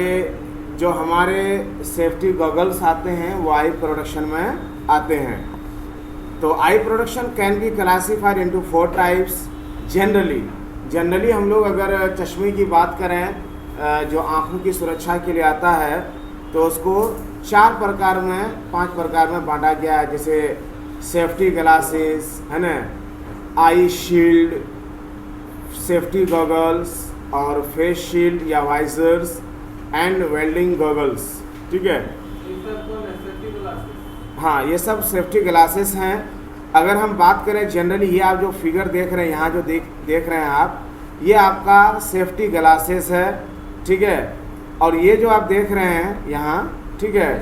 जो हमारे सेफ्टी गॉगल्स आते हैं वो आई प्रोडक्शन में आते हैं। तो eye protection can be classified into 4 types. Generally हम लोग अगर चश्मे की बात करें जो आँखों की सुरक्षा के लिए आता है तो उसको 4 प्रकार में 5 प्रकार में बांटा गया है, जैसे सेफ्टी ग्लासेस है ना, आई शील्ड, सेफ्टी गॉगल्स और फेस शील्ड या वाइजर्स एंड वेल्डिंग गॉगल्स। ठीक है, हाँ ये सब सेफ्टी ग्लासेस हैं। अगर हम बात करें जनरली, ये आप जो फिगर देख रहे हैं यहाँ, जो देख रहे हैं आप, ये आपका सेफ्टी ग्लासेस है। ठीक है, और ये जो आप देख रहे हैं यहाँ, ठीक है,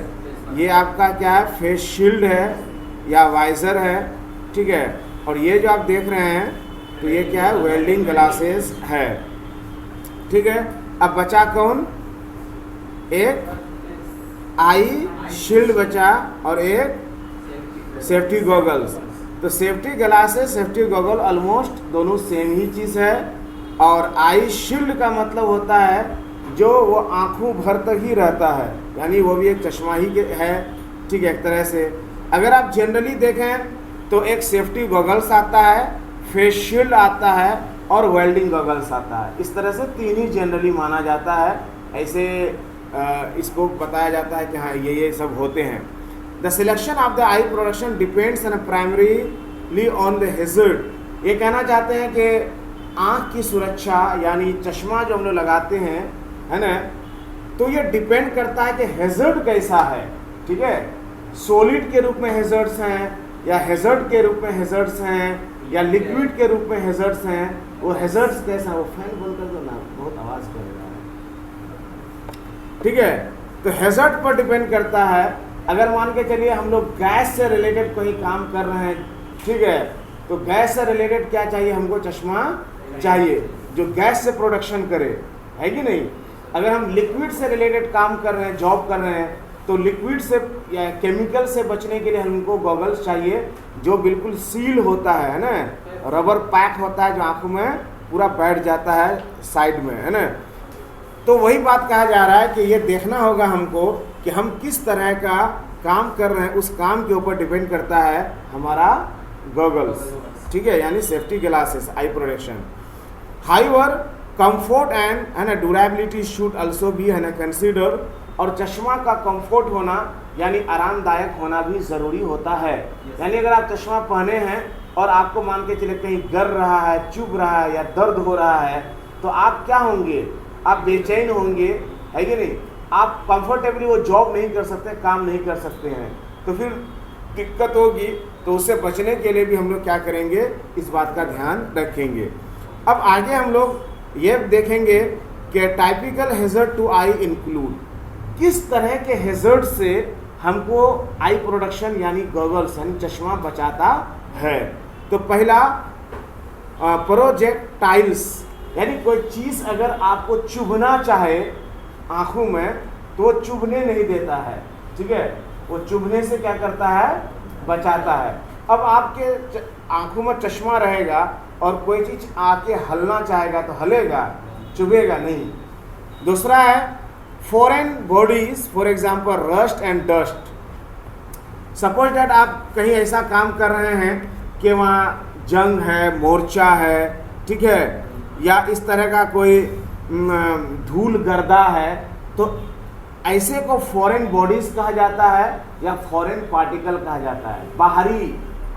ये आपका क्या है, फेस शील्ड है या वाइजर है। ठीक है, और ये जो आप देख रहे हैं तो ये क्या है, वेल्डिंग ग्लासेस है। ठीक है, अब बचा कौन, एक आई शील्ड बचा और एक सेफ्टी गॉगल्स। तो safety glasses, safety goggle almost दोनों सेम ही चीज़ है। और आई शील्ड का मतलब होता है जो वो आँखों भर तक ही रहता है, यानी वो भी एक चश्मा ही है। ठीक है, एक तरह से अगर आप जनरली देखें तो एक सेफ्टी गॉगल्स आता है, फेस शील्ड आता है और वेल्डिंग गॉगल्स आता है। इस तरह से 3 ही जनरली माना जाता है, ऐसे इसको बताया जाता है कि हाँ ये सब होते हैं। The selection of the I production depends primarily on the hazard. ये कहना चाहते हैं कि आँख की सुरक्षा, यानी चश्मा जो हम लोग लगाते हैं, है ना, तो ये डिपेंड करता है कि हैजर्ड कैसा है। ठीक है, सॉलिड के रूप में हैजर्ड्स हैं या हैजर्ड के रूप में हैजर्ड्स हैं या लिक्विड के रूप में हैजर्ड्स हैं। वो हैजर्ड्स कैसा है, वो फैन बंद कर दो ना, बहुत आवाज़ कर रहा है। ठीक है, तो हैजर्ड पर डिपेंड करता है। अगर मान के चलिए हम लोग गैस से रिलेटेड कोई काम कर रहे हैं, ठीक है, तो गैस से रिलेटेड क्या चाहिए, हमको चश्मा चाहिए जो गैस से प्रोडक्शन करे, है कि नहीं। अगर हम लिक्विड से रिलेटेड काम कर रहे हैं, जॉब कर रहे हैं, तो लिक्विड से या केमिकल से बचने के लिए हमको गॉगल्स चाहिए जो बिल्कुल सील होता है ना, रबर पैक होता है जो आंखों में पूरा बैठ जाता है साइड में, है ना। तो वही बात कहा जा रहा है कि ये देखना होगा हमको कि हम किस तरह का काम कर रहे हैं, उस काम के ऊपर डिपेंड करता है हमारा गॉगल्स। ठीक है, यानी safety glasses, I protection. However comfort and है ना ड्यूरेबिलिटी शुड आल्सो बी है ना कंसीडर। और चश्मा का कंफर्ट होना यानी आरामदायक होना भी ज़रूरी होता है। यानी अगर आप चश्मा पहने हैं और आपको मान के चले कहीं गर रहा है, चुभ रहा है या दर्द हो रहा है, तो आप क्या होंगे, आप बेचैन होंगे, है कि नहीं। आप कंफर्टेबली वो जॉब नहीं कर सकते, काम नहीं कर सकते हैं, तो फिर दिक्कत होगी। तो उससे बचने के लिए भी हम लोग क्या करेंगे, इस बात का ध्यान रखेंगे। अब आगे हम लोग ये देखेंगे कि typical hazard to eye include, किस तरह के हैजर्ड से हमको आई प्रोडक्शन यानी गॉगल्स यानी चश्मा बचाता है। तो पहला प्रोजेक्टाइल्स, यानी कोई चीज़ अगर आपको चुभना चाहे आँखों में तो वो चुभने नहीं देता है। ठीक है, वो चुभने से क्या करता है, बचाता है। अब आपके आँखों में चश्मा रहेगा और कोई चीज़ आके हलना चाहेगा तो हलेगा, चुभेगा नहीं। दूसरा है foreign bodies, for example rust and dust. Suppose that आप कहीं ऐसा काम कर रहे हैं कि वहाँ जंग है, मोर्चा है, ठीक है, या इस तरह का कोई धूल गर्दा है, तो ऐसे को फॉरेन बॉडीज कहा जाता है या फॉरेन पार्टिकल कहा जाता है, बाहरी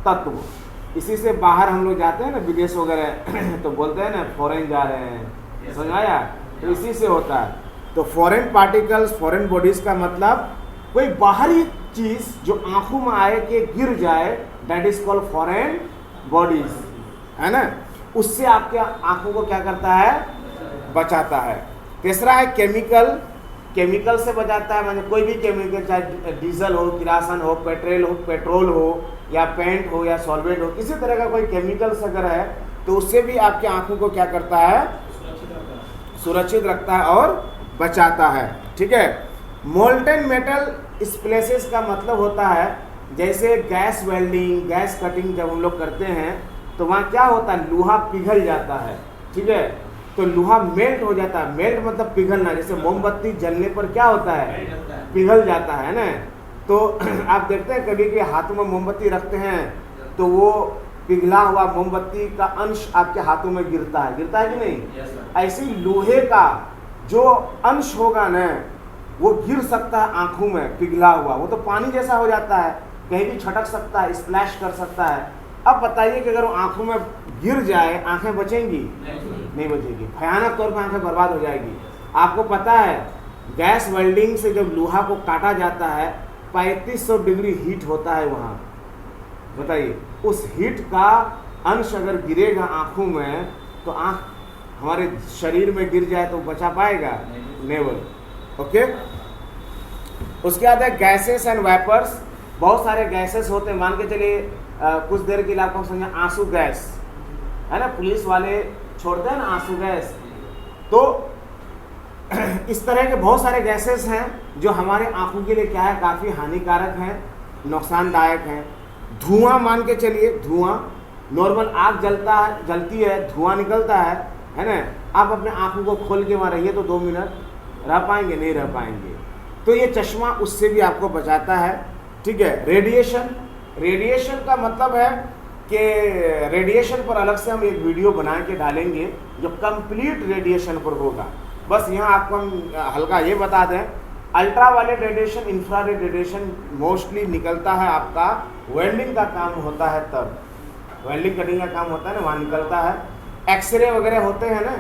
तत्व। इसी से बाहर हम लोग जाते हैं ना विदेश वगैरह तो बोलते हैं ना फॉरेन जा रहे हैं, समझ आया, तो इसी से होता है। तो फॉरेन पार्टिकल्स, फॉरेन बॉडीज का मतलब कोई बाहरी चीज़ जो आंखों में आए कि गिर जाए, that is called foreign bodies, है ना। उससे आपके आंखों को क्या करता है, बचाता है। तीसरा है केमिकल, केमिकल से बचाता है, माने कोई भी केमिकल, चाहे डीजल हो, किरासन हो, पेट्रोल हो या पेंट हो या सॉल्वेंट हो, किसी तरह का कोई केमिकल्स अगर है तो उससे भी आपके आंखों को क्या करता है, सुरक्षित रखता है और बचाता है। ठीक है। मोल्टेन मेटल स्प्लेसेस का मतलब होता है जैसे गैस वेल्डिंग, गैस कटिंग जब हम लोग करते हैं तो वहाँ क्या होता है, लोहा पिघल जाता है। ठीक है, तो लोहा मेल्ट हो जाता है। मेल्ट मतलब पिघलना, जैसे मोमबत्ती जलने पर क्या होता है, पिघल जाता है ना। तो आप देखते हैं कभी कभी हाथों में मोमबत्ती रखते हैं तो वो पिघला हुआ मोमबत्ती का अंश आपके हाथों में गिरता है कि नहीं। ऐसे लोहे का जो अंश होगा ना, वो गिर सकता है आंखों में पिघला हुआ, वो तो पानी जैसा हो जाता है, कहीं भी छटक सकता है, स्प्लैश कर सकता है। अब बताइए कि अगर वो आंखों में गिर जाए, आंखें बचेंगी? नहीं बचेगी, भयानक तौर पर आंखें बर्बाद हो जाएगी। आपको पता है गैस वेल्डिंग से जब लोहा को काटा जाता है 3500 डिग्री हीट होता है वहाँ। बताइए उस हीट का अंश अगर गिरेगा आंखों में तो आंख हमारे शरीर में गिर जाए तो बचा पाएगा? नेवर। ओके, उसके बाद है गैसेस एंड वेपर्स। बहुत सारे गैसेस होते हैं, मान के चलिए कुछ देर के लिए आपको समझा आंसू गैस है ना, पुलिस वाले छोड़ते हैं ना आंसू गैस। तो इस तरह के बहुत सारे गैसेस हैं जो हमारे आंखों के लिए क्या है, काफ़ी हानिकारक हैं, नुकसानदायक हैं। धुआं, मान के चलिए धुआं, नॉर्मल आग जलती है, धुआं निकलता है ना। आप अपने आंखों को खोल के वहाँ रहिए तो 2 मिनट रह पाएंगे? नहीं रह पाएंगे। तो ये चश्मा उससे भी आपको बचाता है। ठीक है, रेडिएशन का मतलब है कि रेडिएशन पर अलग से हम एक वीडियो बना के डालेंगे जो कंप्लीट रेडिएशन पर होगा। बस यहाँ आपको हम हल्का ये बता दें, ultraviolet radiation, infrared radiation mostly निकलता है आपका वेल्डिंग का काम होता है, तब वेल्डिंग कटिंग का काम होता है ना, वहाँ निकलता है। एक्सरे वगैरह होते हैं ना,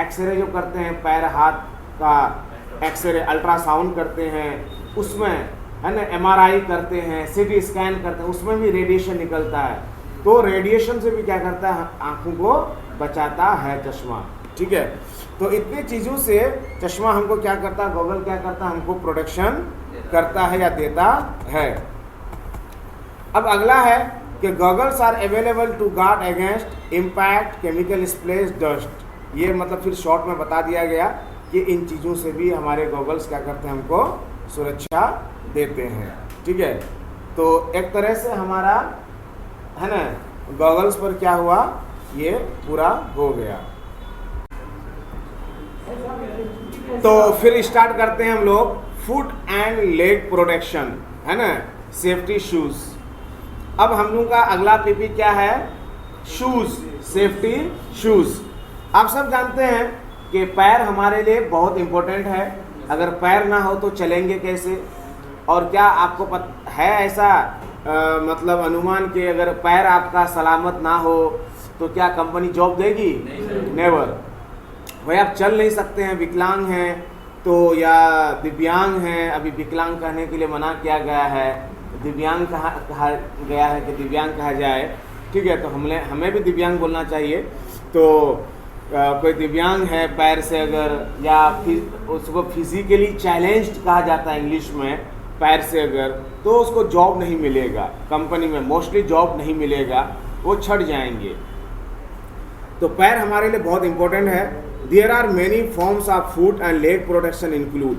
एक्सरे जो करते हैं पैर हाथ का एक्सरे, अल्ट्रासाउंड करते हैं उसमें है ना, एमआरआई करते हैं, सीटी स्कैन करते हैं, उसमें भी रेडिएशन निकलता है। तो रेडिएशन से भी क्या करता है, आंखों को बचाता है चश्मा। ठीक है, तो इतनी चीज़ों से चश्मा हमको क्या करता है, गॉगल क्या करता है, हमको प्रोटेक्शन करता है या देता है। अब अगला है कि goggles are available to guard against impact, chemical splash, dust. ये मतलब फिर शॉर्ट में बता दिया गया कि इन चीज़ों से भी हमारे गॉगल्स क्या करते हैं, हमको सुरक्षा देते हैं। ठीक है, तो एक तरह से हमारा है ना गॉगल्स पर क्या हुआ, ये पूरा हो गया। तो फिर स्टार्ट करते हैं हम लोग फुट एंड लेग प्रोटेक्शन, है ना, सेफ्टी शूज। अब हम लोग का अगला पीपी क्या है, शूज, सेफ्टी शूज। आप सब जानते हैं कि पैर हमारे लिए बहुत इम्पोर्टेंट है, अगर पैर ना हो तो चलेंगे कैसे। और क्या आपको है ऐसा मतलब अनुमान कि अगर पैर आपका सलामत ना हो तो क्या कंपनी जॉब देगी? नेवर। भाई आप चल नहीं सकते हैं, विकलांग हैं तो, या दिव्यांग हैं, अभी विकलांग कहने के लिए मना किया गया है, दिव्यांग कहा गया है कि दिव्यांग कहा जाए। ठीक है, तो हमें भी दिव्यांग बोलना चाहिए। तो कोई दिव्यांग है पैर से अगर, या उसको फिजिकली चैलेंज्ड कहा जाता है इंग्लिश में, पैर से अगर, तो उसको जॉब नहीं मिलेगा कंपनी में, मोस्टली जॉब नहीं मिलेगा, वो छट जाएंगे। तो पैर हमारे लिए बहुत इंपॉर्टेंट है। There are many forms of foot and leg protection include.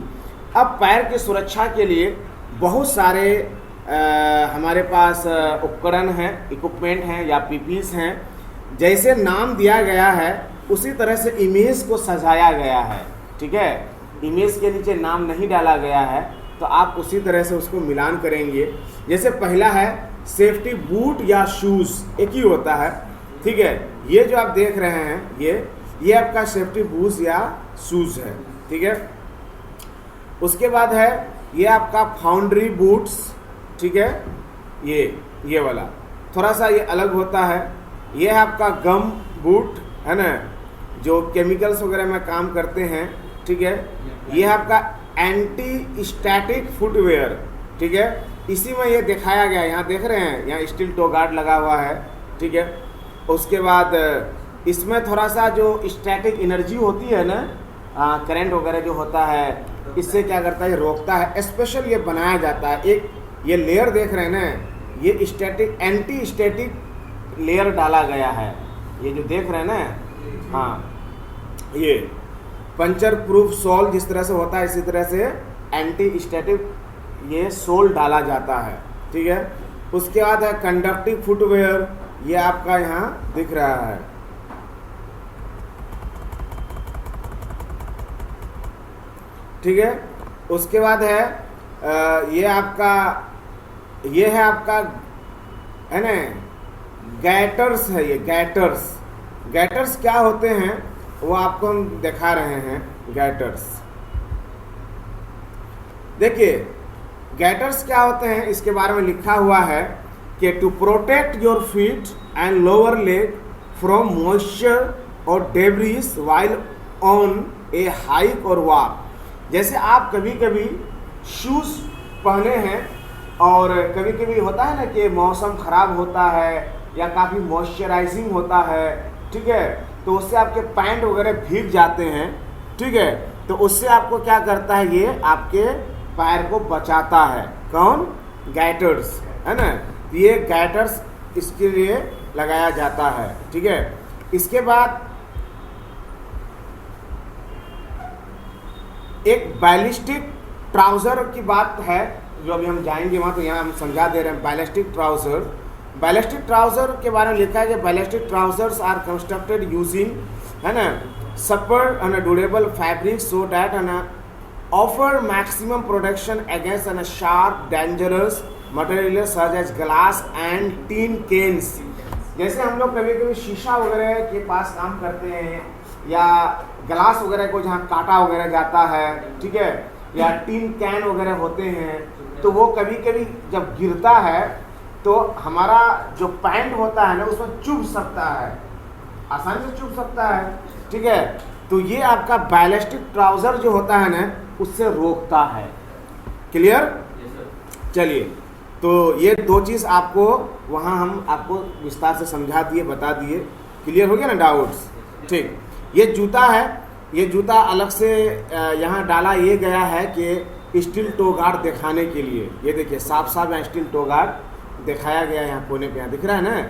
अब पैर की सुरक्षा के लिए बहुत सारे हमारे पास उपकरण हैं, इक्विपमेंट हैं या पीपीस हैं। जैसे नाम दिया गया है उसी तरह से इमेज को सजाया गया है। ठीक है, इमेज के नीचे नाम नहीं डाला गया है, तो आप उसी तरह से उसको मिलान करेंगे। जैसे पहला है सेफ्टी बूट या शूज़, एक ही होता है। ठीक है, ये जो आप देख रहे हैं ये आपका सेफ्टी बूट या शूज़ है। ठीक है, उसके बाद है ये आपका फाउंड्री बूट्स। ठीक है, ये वाला थोड़ा सा ये अलग होता है। ये है आपका गम बूट, है ना, जो केमिकल्स वगैरह में काम करते हैं। ठीक है, ये है आपका एंटी स्टैटिक फुटवेयर। ठीक है, इसी में ये दिखाया गया है, यहाँ देख रहे हैं, यहाँ स्टील टो गार्ड लगा हुआ है। ठीक है, उसके बाद इसमें थोड़ा सा जो स्टैटिक एनर्जी होती है ना, करंट वगैरह जो होता है, इससे क्या करता है, रोकता है। स्पेशल ये बनाया जाता है, एक ये लेयर देख रहे हैं ना, ये स्टैटिक एंटी स्टैटिक लेयर डाला गया है, ये जो देख रहे हैं ना, हाँ, ये पंचर प्रूफ सोल जिस तरह से होता है इसी तरह से एंटी स्टैटिक ये सोल डाला जाता है। ठीक है, उसके बाद है कंडक्टिव फुटवेयर, ये आपका यहाँ दिख रहा है। ठीक है, उसके बाद है ये है आपका है ना गैटर्स है। ये गैटर्स क्या होते हैं वो आपको हम दिखा रहे हैं। गैटर्स देखिए गैटर्स क्या होते हैं, इसके बारे में लिखा हुआ है कि to protect your feet and lower leg from moisture और debris while on a hike or walk. जैसे आप कभी कभी शूज़ पहने हैं और कभी कभी होता है ना कि मौसम ख़राब होता है या काफ़ी मॉइस्चराइजिंग होता है, ठीक है, तो उससे आपके पैंट वगैरह भीग जाते हैं, ठीक है, तो उससे आपको क्या करता है, ये आपके पैर को बचाता है। कौन? गैटर्स, है ना। ये गैटर्स इसके लिए लगाया जाता है, ठीक है। इसके बाद एक बैलिस्टिक ट्राउज़र की बात है जो अभी हम जाएंगे वहाँ, तो यहाँ हम समझा दे रहे हैं। बैलिस्टिक ट्राउज़र, बैलिस्टिक ट्राउज़र के बारे में लिखा है कि ballistic trousers are constructed using, है ना, super and durable fabric so that an offer maximum protection against an sharp dangerous material such as glass and tin cans. जैसे हम लोग कभी कभी शीशा वगैरह के पास काम करते हैं या ग्लास वगैरह को जहाँ काटा वगैरह जाता है, ठीक है, या टीन कैन वगैरह होते हैं, तो वो कभी कभी जब गिरता है तो हमारा जो पैंट होता है ना उसमें चुभ सकता है, आसानी से चुभ सकता है, ठीक है। तो ये आपका बैलिस्टिक ट्राउज़र जो होता है ना उससे रोकता है। क्लियर? चलिए, तो ये दो चीज़ आपको वहाँ हम आपको विस्तार से समझा दिए, बता दिए। क्लियर हो गया ना डाउट्स? ठीक। ये जूता है, ये जूता अलग से यहाँ डाला ये गया है कि स्टील टो गार्ड दिखाने के लिए। ये देखिए साफ साफ यहाँ स्टील टो गार्ड दिखाया गया है, यहाँ कोने पे यहाँ दिख रहा है ना।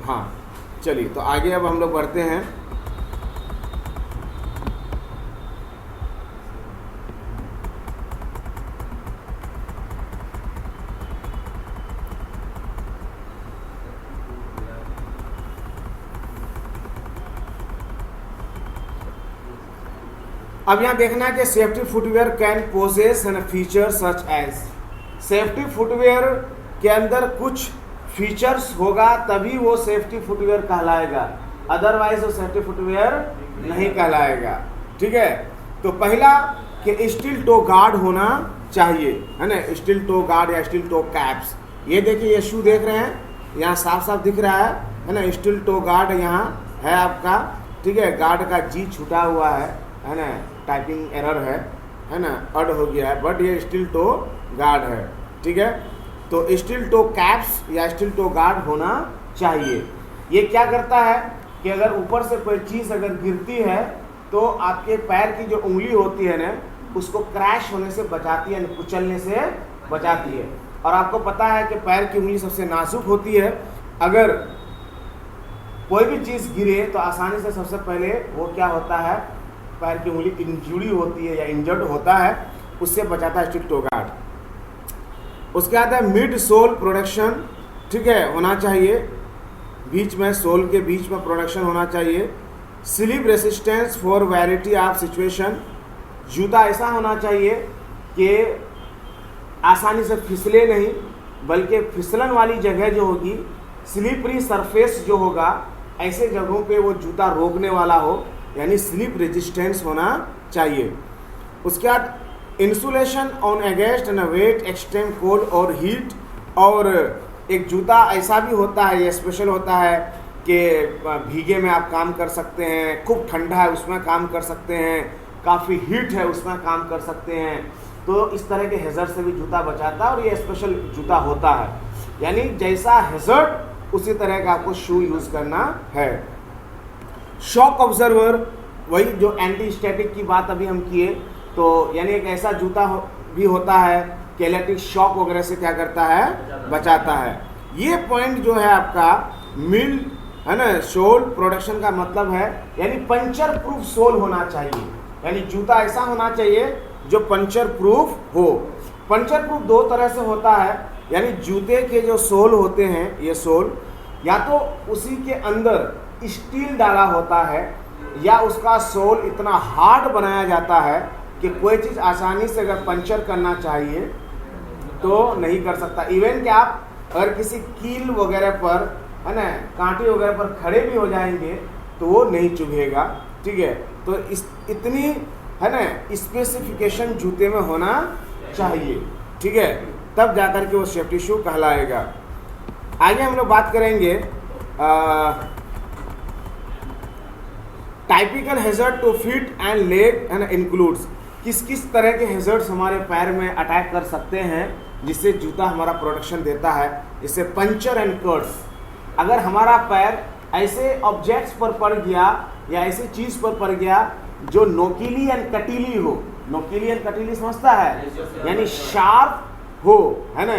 हाँ, चलिए तो आगे अब हम लोग बढ़ते हैं। अब यहाँ देखना है कि safety footwear can possess and feature such as. Safety footwear के अंदर कुछ फीचर्स होगा तभी वो सेफ्टी फुटवेयर कहलाएगा, अदरवाइज वो सेफ्टी फुटवेयर नहीं कहलाएगा, ठीक है। तो पहला कि स्टील टो गार्ड होना चाहिए, है ना, स्टील टो गार्ड या स्टील टो कैप्स। ये देखिए ये शू देख रहे हैं, यहाँ साफ साफ दिख रहा है ना, स्टील टो गार्ड यहाँ है आपका, ठीक है। गार्ड का जी छूटा हुआ है ना, टाइपिंग एरर है ना, अड हो गया है, बट ये स्टील टो गार्ड है, ठीक है। तो स्टील टो कैप्स या स्टील टो गार्ड होना चाहिए। ये क्या करता है कि अगर ऊपर से कोई चीज़ अगर गिरती है तो आपके पैर की जो उंगली होती है ना उसको क्रैश होने से बचाती है, कुचलने से बचाती है। और आपको पता है कि पैर की उंगली सबसे नाजुक होती है, अगर कोई भी चीज़ गिरे तो आसानी से सबसे पहले वो क्या होता है, पैर की उंगली इंजुरी होती है या इंजर्ड होता है, उससे बचाता है स्टील टो गार्ड। उसके बाद है मिड सोल प्रोडक्शन, ठीक है, होना चाहिए, बीच में सोल के बीच में प्रोडक्शन होना चाहिए। Slip resistance for variety of situation, जूता ऐसा होना चाहिए कि आसानी से फिसले नहीं, बल्कि फिसलन वाली जगह जो होगी, स्लिपरी सरफेस जो होगा, ऐसे जगहों पे वो जूता रोकने वाला हो, यानी स्लिप रेजिस्टेंस होना चाहिए। उसके बाद insulation on against and wet extreme cold और हीट। और एक जूता ऐसा भी होता है, ये स्पेशल होता है कि भीगे में आप काम कर सकते हैं, खूब ठंडा है उसमें काम कर सकते हैं, काफ़ी हीट है उसमें काम कर सकते हैं। तो इस तरह के हैज़र्ड से भी जूता बचाता है और ये स्पेशल जूता होता है, यानी जैसा हैज़र्ड उसी तरह का आपको शू यूज़ करना है। शॉक ऑब्जर्वर, वही जो एंटी स्टैटिक की बात अभी हम किए, तो यानी एक ऐसा जूता भी होता है कि इलेक्ट्रिक शॉक वगैरह से क्या करता है, बचाता है। ये पॉइंट जो है आपका मिल, है ना, सोल प्रोडक्शन का मतलब है यानी पंचर प्रूफ सोल होना चाहिए, यानी जूता ऐसा होना चाहिए जो पंचर प्रूफ हो। पंचर प्रूफ दो तरह से होता है, यानी जूते के जो सोल होते हैं, ये सोल या तो उसी के अंदर स्टील डाला होता है या उसका सोल इतना हार्ड बनाया जाता है कि कोई चीज़ आसानी से अगर पंचर करना चाहिए तो नहीं कर सकता। इवन कि आप अगर किसी कील वगैरह पर, है ना, कांटे वगैरह पर खड़े भी हो जाएंगे तो वो नहीं चुभेगा, ठीक है। तो इतनी, है ना स्पेसिफिकेशन जूते में होना चाहिए, ठीक है, तब जाकर के वो सेफ्टी शू कहलाएगा। आगे हम लोग बात करेंगे typical hazard to feet and leg and includes, किस किस तरह के हैजर्ड्स हमारे पैर में अटैक कर सकते हैं जिससे जूता हमारा प्रोटेक्शन देता है। इससे पंचर एंड कट्स, अगर हमारा पैर ऐसे ऑब्जेक्ट्स पर पड़ गया या ऐसी चीज़ पर पड़ गया जो नोकीली एंड कटीली हो, नोकीली एंड कटीली समझता है, यानी शार्प हो, है ना,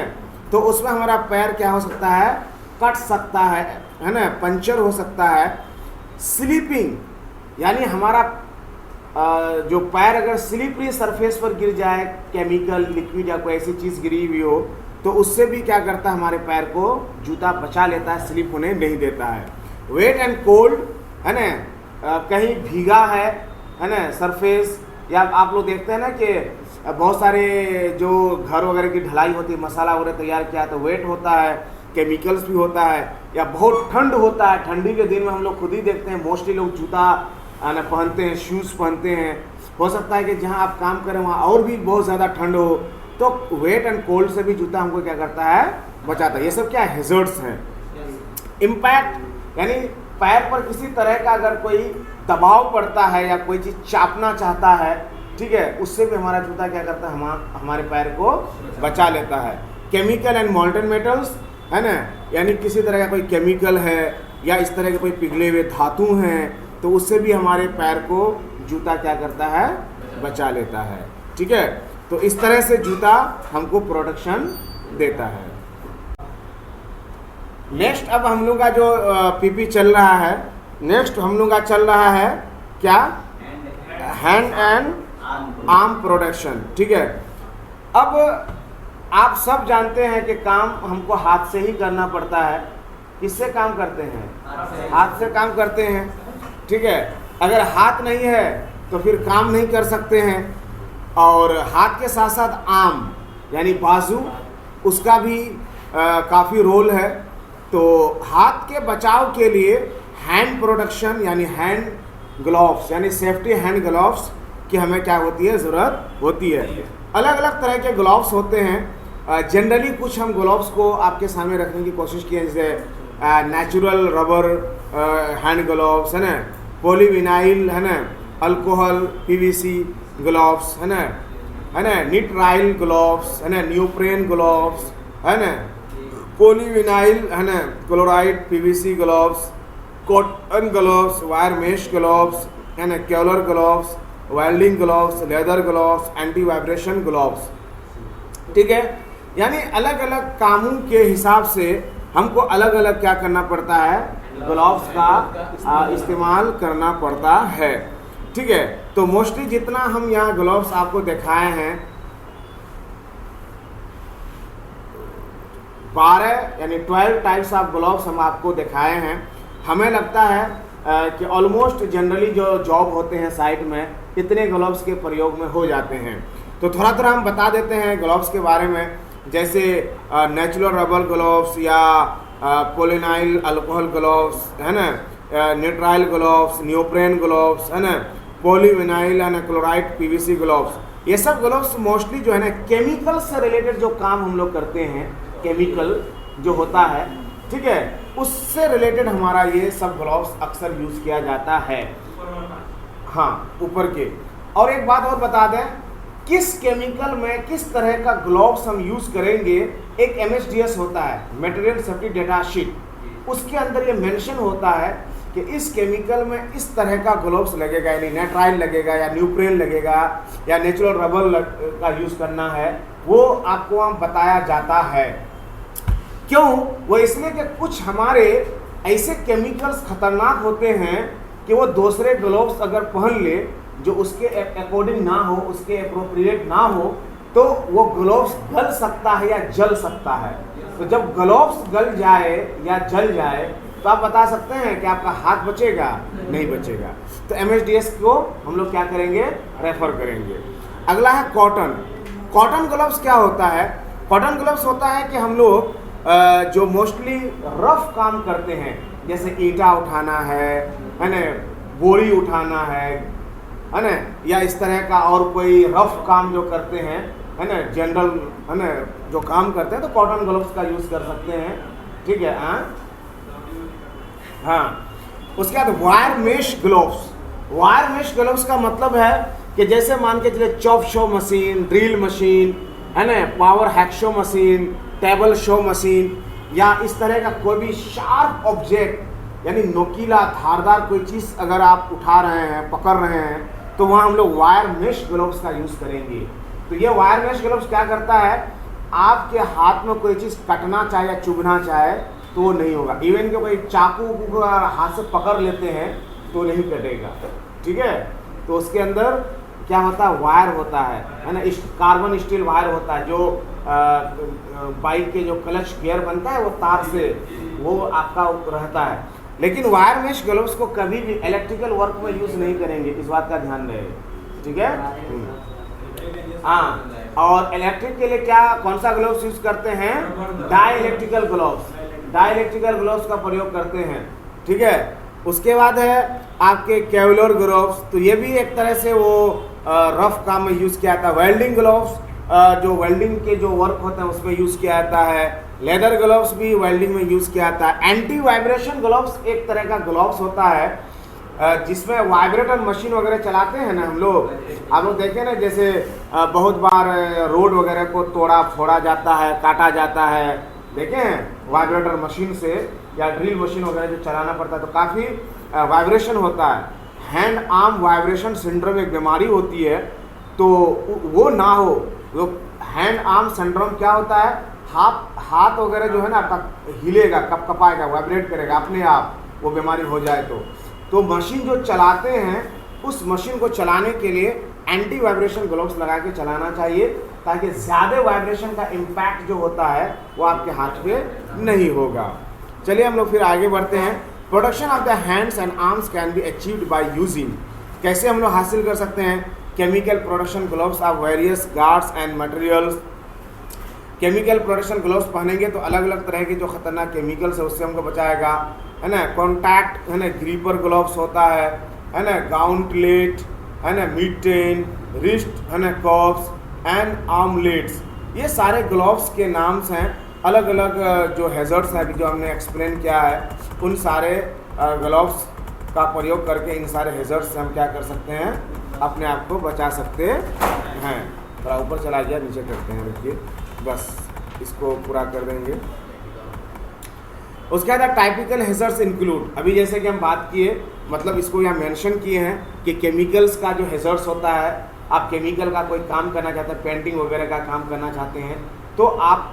तो उसमें हमारा पैर क्या हो सकता है, कट सकता है ना, पंचर हो सकता है। स्लिपिंग, यानी हमारा जो पैर अगर स्लिपरी सरफेस पर गिर जाए, केमिकल लिक्विड या कोई ऐसी चीज़ गिरी हुई हो, तो उससे भी क्या करता है, हमारे पैर को जूता बचा लेता है, स्लिप होने नहीं देता है। वेट एंड कोल्ड, है ना, कहीं भीगा है ना सरफेस, या आप लोग देखते हैं ना कि बहुत सारे जो घर वगैरह की ढलाई होती है, मसाला वगैरह तैयार किया तो वेट होता है, केमिकल्स भी होता है, या बहुत ठंड होता है, ठंडी के दिन में हम लोग खुद ही देखते हैं मोस्टली लोग जूता ना पहनते हैं, शूज़ पहनते हैं। हो सकता है कि जहां आप काम करें वहाँ और भी बहुत ज़्यादा ठंड हो, तो वेट एंड कोल्ड से भी जूता हमको क्या करता है, बचाता है। ये सब क्या हैजर्ड्स हैं। इम्पैक्ट, यानी पैर पर किसी तरह का अगर कोई दबाव पड़ता है या कोई चीज़ चापना चाहता है, ठीक है, उससे भी हमारा जूता क्या करता है, हमारे पैर को बचा लेता है। केमिकल एंड मोल्टन मेटल्स, है ना, यानी किसी तरह का कोई केमिकल है या इस तरह के कोई पिघले हुए धातु हैं, तो उससे भी हमारे पैर को जूता क्या करता है, बचा लेता है, ठीक है। तो इस तरह से जूता हमको प्रोटेक्शन देता है। नेक्स्ट अब हम लोग का जो पीपी चल रहा है, नेक्स्ट हम लोग का चल रहा है क्या, हैंड एंड आर्म प्रोटेक्शन, ठीक है। अब आप सब जानते हैं कि काम हमको हाथ से ही करना पड़ता है। किससे काम करते हैं, हाथ से काम करते हैं, ठीक है। अगर हाथ नहीं है तो फिर काम नहीं कर सकते हैं। और हाथ के साथ साथ आर्म यानी बाजू, उसका भी काफ़ी रोल है। तो हाथ के बचाव के लिए हैंड प्रोटेक्शन यानी हैंड ग्लव्स यानी सेफ्टी हैंड ग्लव्स की हमें क्या होती है, ज़रूरत होती है। अलग अलग तरह के ग्लव्स होते हैं। जनरली कुछ हम ग्लव्स को आपके सामने रखने की कोशिश की है, जैसे नेचुरल रबर हैंड ग्लव्स, है ना, पॉलीविनाइल, है ना, अल्कोहल पीवीसी ग्लव्स, है ना, निट्राइल ग्लव्स, है ना, न्यूप्रेन ग्लव्स, है ना, पॉलीविनाइल, है ना, chloride PVC gloves, cotton gloves, wire mesh gloves, है ना, Kevlar gloves, welding gloves, leather gloves, anti vibration gloves, ठीक है। यानी अलग अलग कामों के हिसाब से हमको अलग अलग क्या करना पड़ता है, ग्लव्स का इस्तेमाल करना पड़ता है, ठीक है। तो मोस्टली जितना हम यहाँ ग्लव्स आपको दिखाए हैं 12 यानी 12 टाइप्स ऑफ ग्लव्स हम आपको दिखाए हैं। हमें लगता है कि ऑलमोस्ट जनरली जो जॉब होते हैं साइट में इतने ग्लव्स के प्रयोग में हो जाते हैं। तो थोड़ा थोड़ा हम बता देते हैं ग्लव्स के बारे में, जैसे नेचुरल रबर ग्लव्स या पॉलीनाइल अल्कोहल ग्लव्स, है ना, निट्राइल ग्लव्स, न्यूप्रेन ग्लव्स, है ना, पॉलीविनाइल, है ना, क्लोराइड पीवीसी ग्लव्स। ये सब ग्लव्स मोस्टली जो है ना केमिकल से रिलेटेड जो काम हम लोग करते हैं, केमिकल जो होता है, ठीक है, उससे रिलेटेड हमारा ये सब ग्लव्स अक्सर यूज़ किया जाता है। हाँ, ऊपर के। और एक बात और बता दें, किस केमिकल में किस तरह का ग्लव्स हम यूज़ करेंगे, एक MSDS होता है, मटेरियल सेफ्टी डेटा शीट, उसके अंदर ये मेंशन होता है कि इस केमिकल में इस तरह का ग्लव्स लगेगा, यानी नेट्राइल लगेगा या न्यूप्रेन लगेगा या नेचुरल रबर का यूज़ करना है, वो आपको वहाँ बताया जाता है। क्यों? वो इसलिए कि कुछ हमारे ऐसे केमिकल्स खतरनाक होते हैं कि वो दूसरे ग्लव्स अगर पहन ले जो उसके अकॉर्डिंग ना हो, उसके अप्रोप्रिएट ना हो, तो वो ग्लव्स गल सकता है या जल सकता है। तो जब ग्लव्स गल जाए या जल जाए तो आप बता सकते हैं कि आपका हाथ बचेगा, नहीं बचेगा। तो MSDS को हम लोग क्या करेंगे, रेफर करेंगे। अगला है कॉटन। कॉटन ग्लव्स क्या होता है? कॉटन ग्लव्स होता है कि हम लोग जो मोस्टली रफ काम करते हैं, जैसे ईंटा उठाना है ना, बोरी उठाना है, है ना, या इस तरह का और कोई रफ काम जो करते हैं, है ना, जनरल, है ना, जो काम करते हैं, तो कॉटन ग्लव्स का यूज़ कर सकते हैं। ठीक है। हाँ, उसके बाद wire mesh gloves. Wire mesh gloves का मतलब है कि जैसे मान के चलिए chop saw machine, drill machine, है ना, power hacksaw machine, table saw machine, या इस तरह का कोई भी शार्प ऑब्जेक्ट यानी नोकीला धारदार कोई चीज़ अगर आप उठा रहे हैं, पकड़ रहे हैं, तो वहाँ हम लोग वायर मेश ग्लव्स का यूज़ करेंगे। तो ये वायर मेश ग्लव्स क्या करता है, आपके हाथ में कोई चीज़ कटना चाहे या चुभना चाहे तो वो नहीं होगा। इवन कि कोई चाकू को हाथ से पकड़ लेते हैं तो नहीं कटेगा। ठीक है। तो उसके अंदर क्या होता है, वायर होता है ना, कार्बन स्टील वायर होता है, जो बाइक के जो क्लच गियर बनता है वो तार से वो आपका रहता है। लेकिन वायर मेश ग्लव्स को कभी भी इलेक्ट्रिकल वर्क में यूज़ नहीं करेंगे, इस बात का ध्यान रहे। ठीक है। हाँ, और इलेक्ट्रिक के लिए क्या, कौन सा ग्लव्स यूज़ करते हैं, dielectric gloves. Dielectric gloves का प्रयोग करते हैं। ठीक है। उसके बाद है आपके केवलर ग्लव्स, तो ये भी एक तरह से वो रफ काम में यूज़ किया जाता है। वेल्डिंग ग्लव्स, जो वेल्डिंग के जो वर्क होते हैं उसमें यूज़ किया जाता है। लेदर ग्लव्स भी वेल्डिंग में यूज़ किया जाता है। एंटी वाइब्रेशन ग्लव्स एक तरह का ग्लव्स होता है जिसमें वाइब्रेटर मशीन वगैरह चलाते हैं ना हम लोग। आप लोग देखें ना, जैसे बहुत बार रोड वगैरह को तोड़ा फोड़ा जाता है, काटा जाता है, देखे हैं वाइब्रेटर मशीन से, या ड्रिल मशीन वगैरह जो चलाना पड़ता है तो काफ़ी वाइब्रेशन होता है। हैंड आर्म वाइब्रेशन सिंड्रोम एक बीमारी होती है, तो वो ना हो। वो हैंड आर्म सिंड्रोम क्या होता है, हाथ वगैरह जो है ना आपका हिलेगा, कपाएगा, वाइब्रेट करेगा अपने आप, वो बीमारी हो जाए तो मशीन जो चलाते हैं उस मशीन को चलाने के लिए एंटी वाइब्रेशन ग्लव्स लगा के चलाना चाहिए, ताकि ज़्यादा वाइब्रेशन का इम्पैक्ट जो होता है वो आपके हाथ पे नहीं होगा। चलिए हम लोग फिर आगे बढ़ते हैं। Protection of the hands and arms can be achieved by using, कैसे हम लोग हासिल कर सकते हैं, chemical protection gloves of various guards and materials. Chemical protection gloves पहनेंगे तो अलग अलग तरह के जो खतरनाक केमिकल्स है उससे हमको बचाएगा, है ना। कॉन्टैक्ट, है ना, ग्रीपर ग्लव्स होता है ना, गाउंटलेट, है ना, मिटेन, रिस्ट, है ना, कॉप्स एंड आर्मलेट्स, ये सारे ग्लव्स के नाम्स हैं। अलग अलग जो हैजर्ड्स हैं अभी जो हमने एक्सप्लेन किया है, उन सारे ग्लव्स का प्रयोग करके इन सारे हैजर्ड्स से हम क्या कर सकते हैं, अपने आप को बचा सकते हैं। थोड़ा ऊपर चला गया, नीचे करते हैं, देखिए बस इसको पूरा कर देंगे। उसके बाद टाइपिकल हैजर्ड्स इंक्लूड, अभी जैसे कि हम बात किए, मतलब इसको यहाँ मेंशन किए हैं कि केमिकल्स का जो हैजर्ड्स होता है, आप केमिकल का कोई काम करना चाहते हैं, पेंटिंग वगैरह का काम करना चाहते हैं, तो आप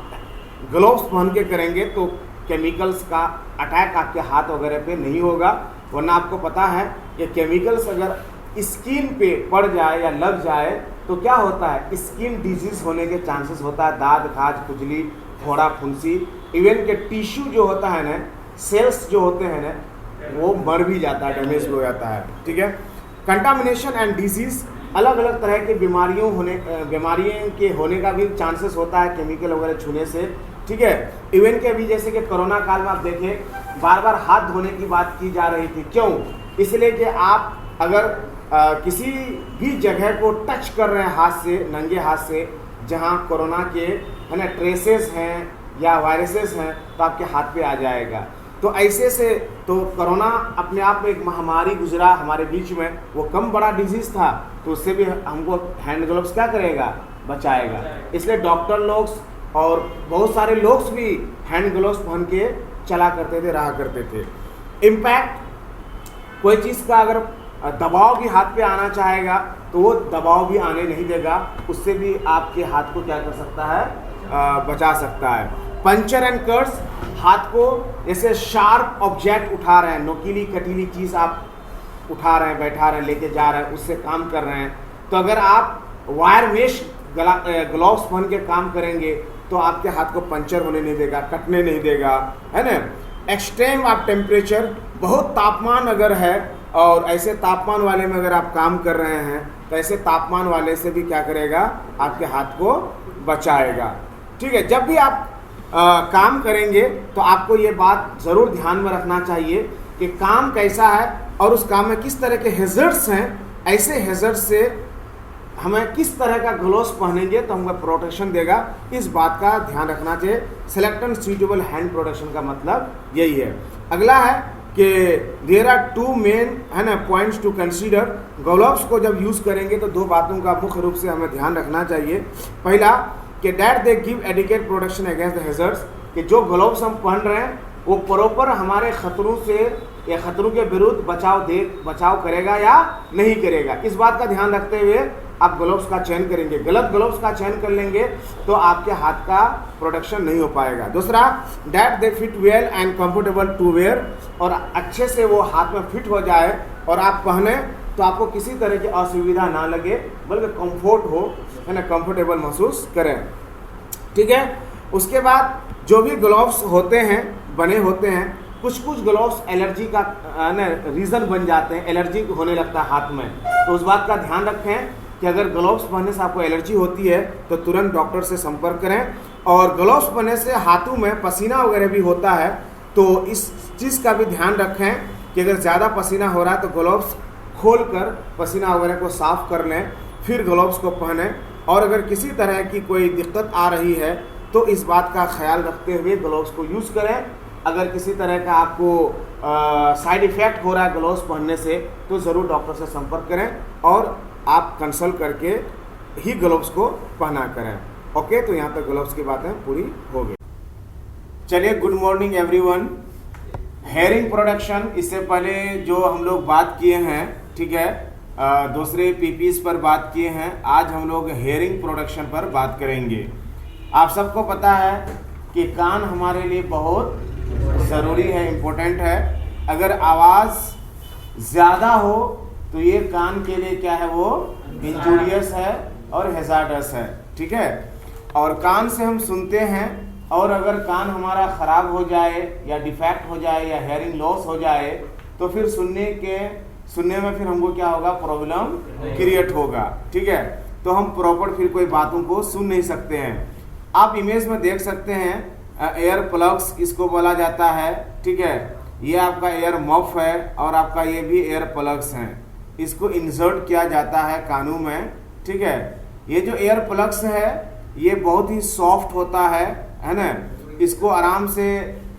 ग्लव्स पहन के करेंगे तो केमिकल्स का अटैक आपके हाथ वगैरह पे नहीं होगा। वरना आपको पता है कि केमिकल्स अगर स्किन पे पड़ जाए या लग जाए तो क्या होता है, स्किन डिजीज होने के चांसेस होता है, दाद खाज, खुजली, फोड़ा, फुंसी, इवन के टिश्यू जो होता है ना, सेल्स जो होते हैं ना, वो मर भी जाता है, डैमेज भी हो जाता है। ठीक है। कंटामिनेशन एंड डिजीज, अलग अलग तरह की बीमारियों के होने का भी चांसेस होता है केमिकल वगैरह छूने से। ठीक है। इवन के अभी जैसे कि कोरोना काल में आप देखें बार बार हाथ धोने की बात की जा रही थी, क्यों, इसलिए कि आप अगर किसी भी जगह को टच कर रहे हैं हाथ से, नंगे हाथ से, जहां कोरोना के, है ना, ट्रेसेस हैं या वायरसेस हैं, तो आपके हाथ पे आ जाएगा। तो ऐसे से तो कोरोना अपने आप में एक महामारी गुजरा हमारे बीच में, वो कम बड़ा डिजीज़ था, तो उससे भी हमको हैंड ग्लव्स क्या करेगा, बचाएगा। इसलिए डॉक्टर लोग और बहुत सारे लोग भी हैंड ग्लव्स पहन के चला करते थे, रहा करते थे। इम्पैक्ट, कोई चीज़ का अगर दबाव भी हाथ पे आना चाहेगा तो वो दबाव भी आने नहीं देगा, उससे भी आपके हाथ को क्या कर सकता है, बचा सकता है। पंचर एंड कर्स, हाथ को जैसे शार्प ऑब्जेक्ट उठा रहे हैं, नोकीली कटीली चीज़ आप उठा रहे हैं, बैठा रहे हैं, लेके जा रहे हैं, उससे काम कर रहे हैं, तो अगर आप वायर मेश ग्लव्स पहन के काम करेंगे तो आपके हाथ को पंचर होने नहीं देगा, कटने नहीं देगा, है ना। एक्सट्रीम ऑफ टेम्परेचर, बहुत तापमान अगर है और ऐसे तापमान वाले में अगर आप काम कर रहे हैं तो ऐसे तापमान वाले से भी क्या करेगा, आपके हाथ को बचाएगा। ठीक है। जब भी आप काम करेंगे तो आपको ये बात ज़रूर ध्यान में रखना चाहिए कि काम कैसा है और उस काम में किस तरह के हैजर्ड्स हैं, ऐसे हैजर्ड से हमें किस तरह का ग्लोव्स पहनेंगे तो हमें प्रोटेक्शन देगा, इस बात का ध्यान रखना चाहिए। Select and suitable hand protection का मतलब यही है। अगला है कि देयर आर टू मेन है ना पॉइंट्स टू कंसीडर। ग्लोव्स को जब यूज़ करेंगे तो दो बातों का मुख्य रूप से हमें ध्यान रखना चाहिए। पहला कि that they give adequate protection against the hazards, कि जो ग्लोव्स हम पहन रहे हैं वो प्रॉपर हमारे खतरों से या खतरों के विरुद्ध बचाव करेगा या नहीं करेगा, इस बात का ध्यान रखते हुए आप ग्लोव्स का चयन करेंगे। गलत ग्लोव्स का चयन कर लेंगे तो आपके हाथ का प्रोटेक्शन नहीं हो पाएगा। दूसरा, that they fit well and comfortable to wear, और अच्छे से वो हाथ में फिट हो जाए और आप पहने तो आपको किसी तरह की असुविधा ना लगे, बल्कि कंफर्ट हो, है ना, कंफर्टेबल महसूस करें। ठीक है। उसके बाद जो भी ग्लोव्स होते हैं बने होते हैं, कुछ ग्लोव्स एलर्जी का रीज़न बन जाते हैं, एलर्जी होने लगता है हाथ में, तो उस बात का ध्यान रखें कि अगर ग्लोव्स पहनने से आपको एलर्जी होती है तो तुरंत डॉक्टर से संपर्क करें। और ग्लोव्स पहनने से हाथों में पसीना वगैरह भी होता है, तो इस चीज़ का भी ध्यान रखें कि अगर ज़्यादा पसीना हो रहा है तो ग्लोव्स खोलकर पसीना वगैरह को साफ कर लें, फिर ग्लोव्स को पहनें। और अगर किसी तरह की कोई दिक्कत आ रही है तो इस बात का ख्याल रखते हुए ग्लोव्स को यूज़ करें। अगर किसी तरह का आपको साइड इफ़ेक्ट हो रहा है ग्लोव्स पहनने से तो ज़रूर डॉक्टर से संपर्क करें और आप कंसल्ट करके ही ग्लोव्स को पहना करें। ओके, तो यहाँ तक ग्लोव्स की बातें पूरी हो गई। चलिए, good morning everyone. Hearing protection, इससे पहले जो हम लोग बात किए हैं, ठीक है, दूसरे पीपीस पर बात किए हैं, आज हम लोग हेयरिंग प्रोटेक्शन पर बात करेंगे। आप सबको पता है कि कान हमारे लिए बहुत ज़रूरी है, इम्पोर्टेंट है। अगर आवाज़ ज़्यादा हो तो ये कान के लिए क्या है, वो इंजूरियस है और हैज़ार्डस है। ठीक है। और कान से हम सुनते हैं, और अगर कान हमारा ख़राब हो जाए या डिफेक्ट हो जाए या हेयरिंग लॉस हो जाए तो फिर सुनने में फिर हमको क्या होगा, प्रॉब्लम क्रिएट होगा। ठीक है। तो हम प्रॉपर फिर कोई बातों को सुन नहीं सकते हैं। आप इमेज में देख सकते हैं एयर प्लग्स इसको बोला जाता है। ठीक है। ये आपका एयर मफ है और आपका ये भी एयर प्लग्स हैं, इसको इंसर्ट किया जाता है कानों में। ठीक है। ये जो एयर प्लग्स है ये बहुत ही सॉफ्ट होता है ना। इसको आराम से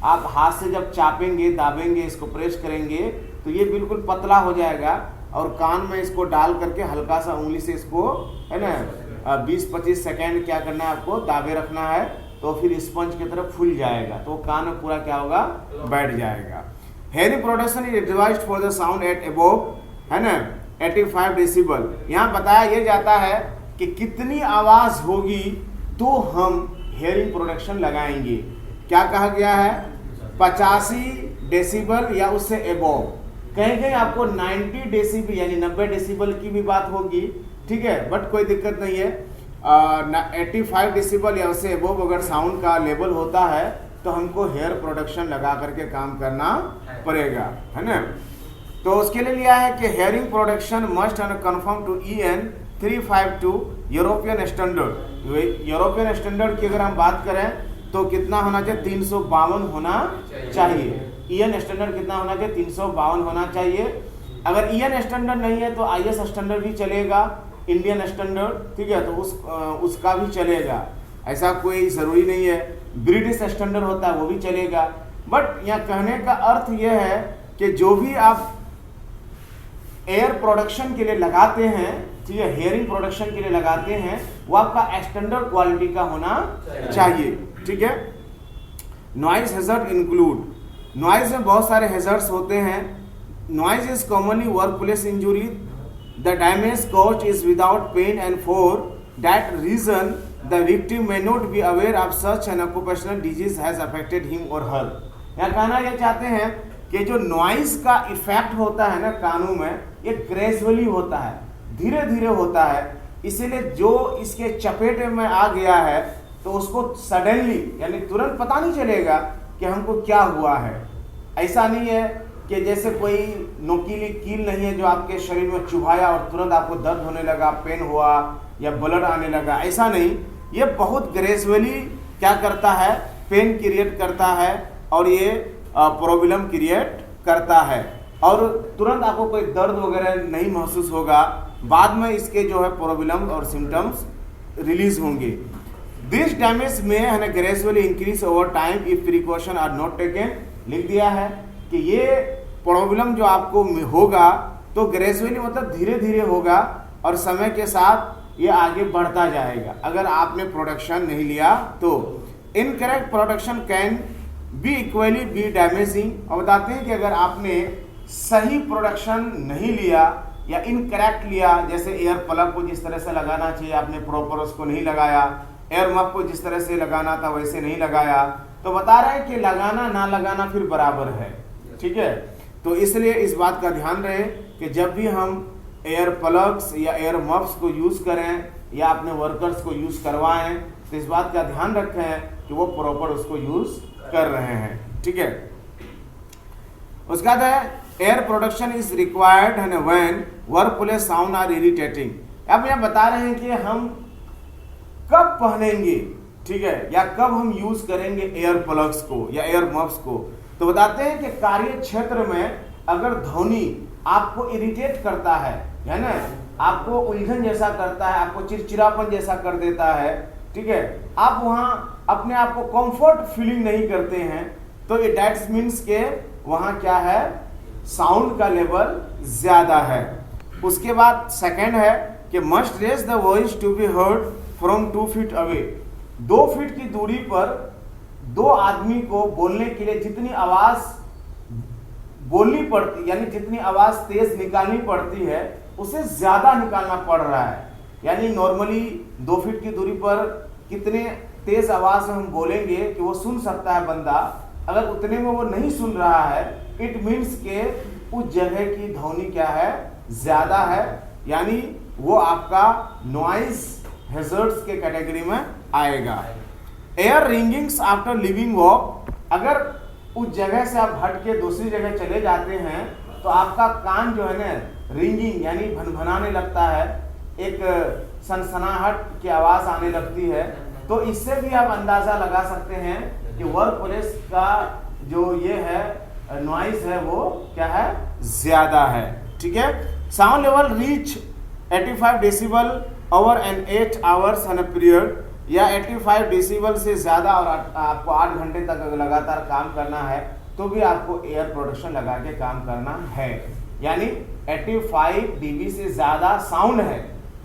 आप हाथ से जब चापेंगे, दाबेंगे, इसको प्रेस करेंगे तो ये बिल्कुल पतला हो जाएगा, और कान में इसको डाल करके हल्का सा उंगली से इसको, है ना, 20-25 सेकेंड क्या करना है, आपको दाबे रखना है, तो फिर स्पंज की तरफ फूल जाएगा, तो कान में पूरा क्या होगा, बैठ जाएगा। Hearing protection is devised for the sound eight above, है ना, 85 डेसिबल। यहाँ बताया ये जाता है कि कितनी आवाज़ होगी तो हम हेयरिंग प्रोटेक्शन लगाएंगे। क्या कहा गया है, 85 डेसिबल या उससे अबव। कहीं कहीं आपको 90 डेसिबल यानी 90 डेसिबल की भी बात होगी। ठीक है, बट कोई दिक्कत नहीं है। 85 डेसिबल या उससे अबव अगर साउंड का लेवल होता है तो हमको हेयर प्रोटेक्शन लगा करके काम करना पड़ेगा, है ना। तो उसके लिए लिया है कि hearing protection must and conform to EN 352 European standard. European standard की अगर हम बात करें तो कितना होना चाहिए, 352 होना चाहिए। EN स्टैंडर्ड कितना होना चाहिए, 352 होना चाहिए। अगर EN स्टैंडर्ड नहीं है तो IS स्टैंडर्ड भी चलेगा, इंडियन स्टैंडर्ड। ठीक है, तो उसका भी चलेगा, ऐसा कोई ज़रूरी नहीं है। ब्रिटिश स्टैंडर्ड होता है वो भी चलेगा। बट यहाँ कहने का अर्थ यह है कि जो भी आप एयर प्रोडक्शन के लिए लगाते हैं, ठीक है, हेयरिंग प्रोडक्शन के लिए लगाते हैं, वो आपका स्टैंडर्ड क्वालिटी का होना चाहिए। ठीक है। नॉइज हैजर्ड इंक्लूड, नॉइज में बहुत सारे हैजर्ड्स होते हैं। Noise is commonly workplace injury, the damage caused is without pain and for that reason the victim may not be aware of such an occupational disease has affected him or her। यहाँ कहना ये चाहते हैं कि जो noise का effect होता है ना कानों में, ये ग्रेजुअली होता है, धीरे धीरे होता है। इसीलिए जो इसके चपेटे में आ गया है तो उसको सडनली यानी तुरंत पता नहीं चलेगा कि हमको क्या हुआ है। ऐसा नहीं है कि जैसे कोई नोकीली कील नहीं है जो आपके शरीर में चुभाया और तुरंत आपको दर्द होने लगा, पेन हुआ या ब्लड आने लगा, ऐसा नहीं। ये बहुत ग्रेजुअली क्या करता है, पेन क्रिएट करता है और ये प्रॉब्लम क्रिएट करता है। और तुरंत आपको कोई दर्द वगैरह नहीं महसूस होगा। बाद में इसके जो है प्रॉब्लम और सिम्टम्स रिलीज होंगे। This damage may gradually increase over time if precaution are not taken. लिख दिया है कि ये प्रॉब्लम जो आपको होगा तो ग्रेजुअली मतलब धीरे धीरे होगा और समय के साथ ये आगे बढ़ता जाएगा अगर आपने प्रोडक्शन नहीं लिया तो। Incorrect production can be equally be damaging. और बताते हैं कि अगर आपने सही प्रोडक्शन नहीं लिया या इनकरेक्ट लिया, जैसे एयर प्लग को जिस तरह से लगाना चाहिए आपने प्रॉपर उसको नहीं लगाया, एयर मफ को जिस तरह से लगाना था वैसे नहीं लगाया, तो बता रहे हैं कि लगाना ना लगाना फिर बराबर है। ठीक है, तो इसलिए इस बात का ध्यान रहे कि जब भी हम एयर प्लग्स या एयर मफ्स को यूज़ करें या अपने वर्कर्स को यूज़ करवाएं तो इस बात का ध्यान रखें कि वो प्रॉपर उसको यूज़ कर रहे हैं। ठीक है, उसका है एयर प्रोडक्शन इज रिक्वायर्ड है when workplace sound are irritating. अब यहाँ बता रहे हैं कि हम कब पहनेंगे, ठीक है, या कब हम यूज करेंगे एयर प्लग्स को या एयर मफ्स को। तो बताते हैं कि कार्य क्षेत्र में अगर ध्वनि आपको इरिटेट करता है ना, आपको उलझन जैसा करता है, आपको चिड़चिड़ापन जैसा कर देता है, ठीक है, आप वहां अपने आप को कंफर्ट फीलिंग नहीं करते हैं, तो ये दैट्स मीन्स के वहां क्या है, साउंड का लेवल ज्यादा है। उसके बाद सेकंड है कि must raise the voice to be heard from 2 feet away. 2 feet की दूरी पर 2 आदमी को बोलने के लिए जितनी आवाज बोलनी पड़ती, यानी जितनी आवाज तेज निकालनी पड़ती है उसे ज्यादा निकालना पड़ रहा है। यानी नॉर्मली 2 फीट की दूरी पर कितने तेज आवाज में हम बोलेंगे कि वो सुन सकता है बंदा, अगर उतने में वो नहीं सुन रहा है, इट मीन्स के उस जगह की ध्वनि क्या है, ज्यादा है, यानी वो आपका नॉइज हैजर्ड्स के कैटेगरी में आएगा। एयर रिंगिंग्स आफ्टर लिविंग वॉक, अगर उस जगह से आप हट के दूसरी जगह चले जाते हैं तो आपका कान जो है ना रिंगिंग यानी भनभनाने लगता है, एक सनसनाहट की आवाज आने लगती है। तो इससे भी आप अंदाजा लगा सकते हैं कि वर्क प्लेस का जो ये है नॉइज है वो क्या है, ज्यादा है। ठीक है, sound level reach 85 decibel over an 8 hours an period, या 85 डेसिबल से ज्यादा और आपको 8 घंटे तक अगर लगातार काम करना है तो भी आपको एयर प्रोडक्शन लगा के काम करना है। यानी 85 dB से ज्यादा साउंड है,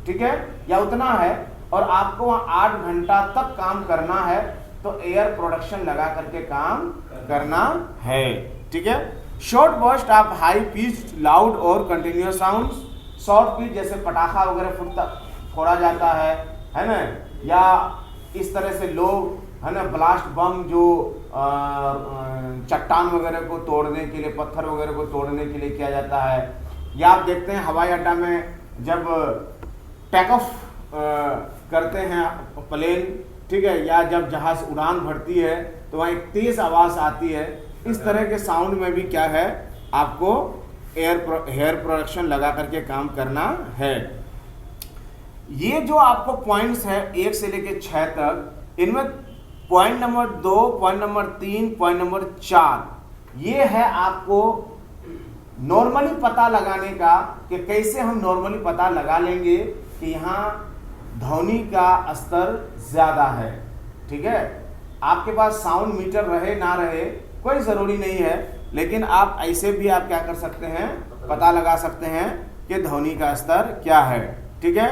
ठीक है, या उतना है, और आपको वहां 8 घंटा तक काम करना है तो एयर प्रोडक्शन लगा करके काम करना है। ठीक है, short burst of high pitched loud और कंटिन्यूअस साउंड, शॉर्ट पिच जैसे पटाखा वगैरह फोड़ा जाता है ना, या इस तरह से लोग है ना ब्लास्ट बम जो चट्टान वगैरह को तोड़ने के लिए, पत्थर वगैरह को तोड़ने के लिए किया जाता है, या आप देखते हैं हवाई अड्डा में जब टेक ऑफ करते हैं प्लेन, ठीक है, या जब जहाज उड़ान भरती है तो वहाँ एक तेज आवाज आती है। इस तरह के साउंड में भी क्या है, आपको एयर प्रोडक्शन लगा करके काम करना है। ये जो आपको पॉइंट्स है 1 से लेकर 6 तक, इनमें point number 2, point number 3, point number 4, ये है आपको नॉर्मली पता लगाने का कि कैसे हम नॉर्मली पता लगा लेंगे कि यहाँ ध्वनि का स्तर ज्यादा है। ठीक है, आपके पास साउंड मीटर रहे ना रहे कोई जरूरी नहीं है, लेकिन आप ऐसे भी आप क्या कर सकते हैं, पता लगा सकते हैं कि ध्वनि का स्तर क्या है। ठीक है,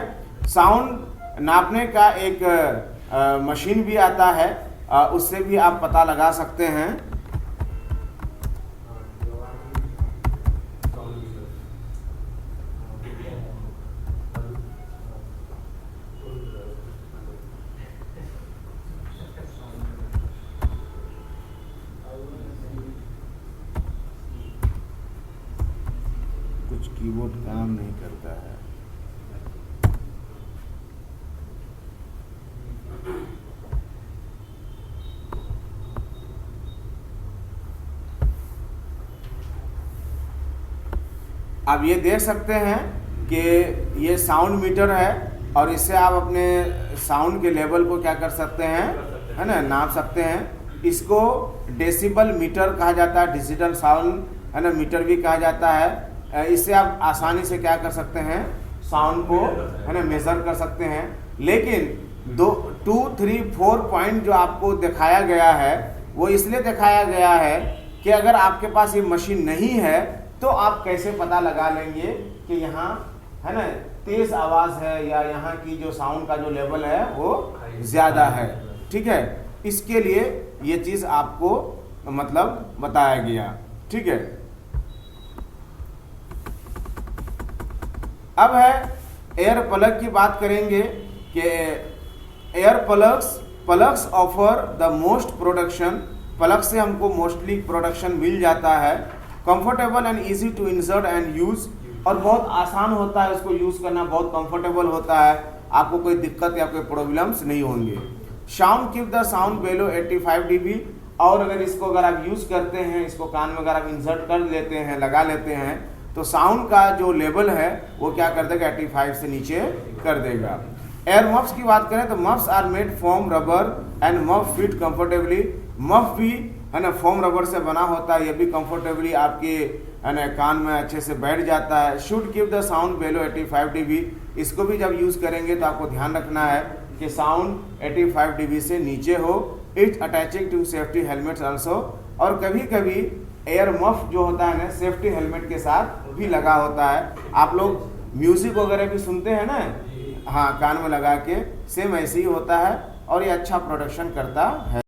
साउंड नापने का एक मशीन भी आता है, उससे भी आप पता लगा सकते हैं। कुछ कीबोर्ड काम नहीं करता है। आप ये देख सकते हैं कि ये साउंड मीटर है और इससे आप अपने साउंड के लेवल को क्या कर सकते हैं, है ना, नाप सकते हैं। इसको डेसिबल मीटर कहा जाता है, डिजिटल साउंड है ना मीटर भी कहा जाता है। इससे आप आसानी से क्या कर सकते हैं, साउंड को है ना मेजर कर सकते हैं। लेकिन 2, 3, 4 पॉइंट जो आपको दिखाया गया है वो इसलिए दिखाया गया है कि अगर आपके पास ये मशीन नहीं है तो आप कैसे पता लगा लेंगे कि यहाँ है ना तेज आवाज़ है या यहाँ की जो साउंड का जो लेवल है वो ज़्यादा है। ठीक है, इसके लिए ये चीज़ आपको मतलब बताया गया। ठीक है, अब है एयर प्लग की बात करेंगे कि air plugs offer the most production. Plug से हमको मोस्टली प्रोडक्शन मिल जाता है। Comfortable and easy to insert and use, और बहुत आसान होता है उसको यूज़ करना, बहुत कंफर्टेबल होता है, आपको कोई दिक्कत या कोई प्रॉब्लम्स नहीं होंगे। Sound keep the sound below 85 dB, और अगर इसको अगर आप यूज़ करते हैं, इसको कान में अगर आप इंसर्ट कर लेते हैं, लगा लेते हैं, तो साउंड का जो लेवल है वो क्या कर देगा, 85 से नीचे कर देगा। एयर मफ्स की बात करें तो muffs are made from rubber and muff fit comfortably. Muff भी है ना फोम रबर से बना होता है, ये भी कंफर्टेबली आपके है ना कान में अच्छे से बैठ जाता है। Should keep the sound below 85 dB। इसको भी जब यूज़ करेंगे तो आपको ध्यान रखना है कि साउंड 85 dB से नीचे हो। It's attaching to safety helmets also, और कभी कभी एयर मफ जो होता है ना सेफ्टी हेलमेट के साथ भी लगा होता है। आप लोग म्यूजिक वगैरह भी सुनते हैं ना, हाँ कान में लगा के, सेम ऐसे ही होता है और ये अच्छा प्रोटेक्शन करता है।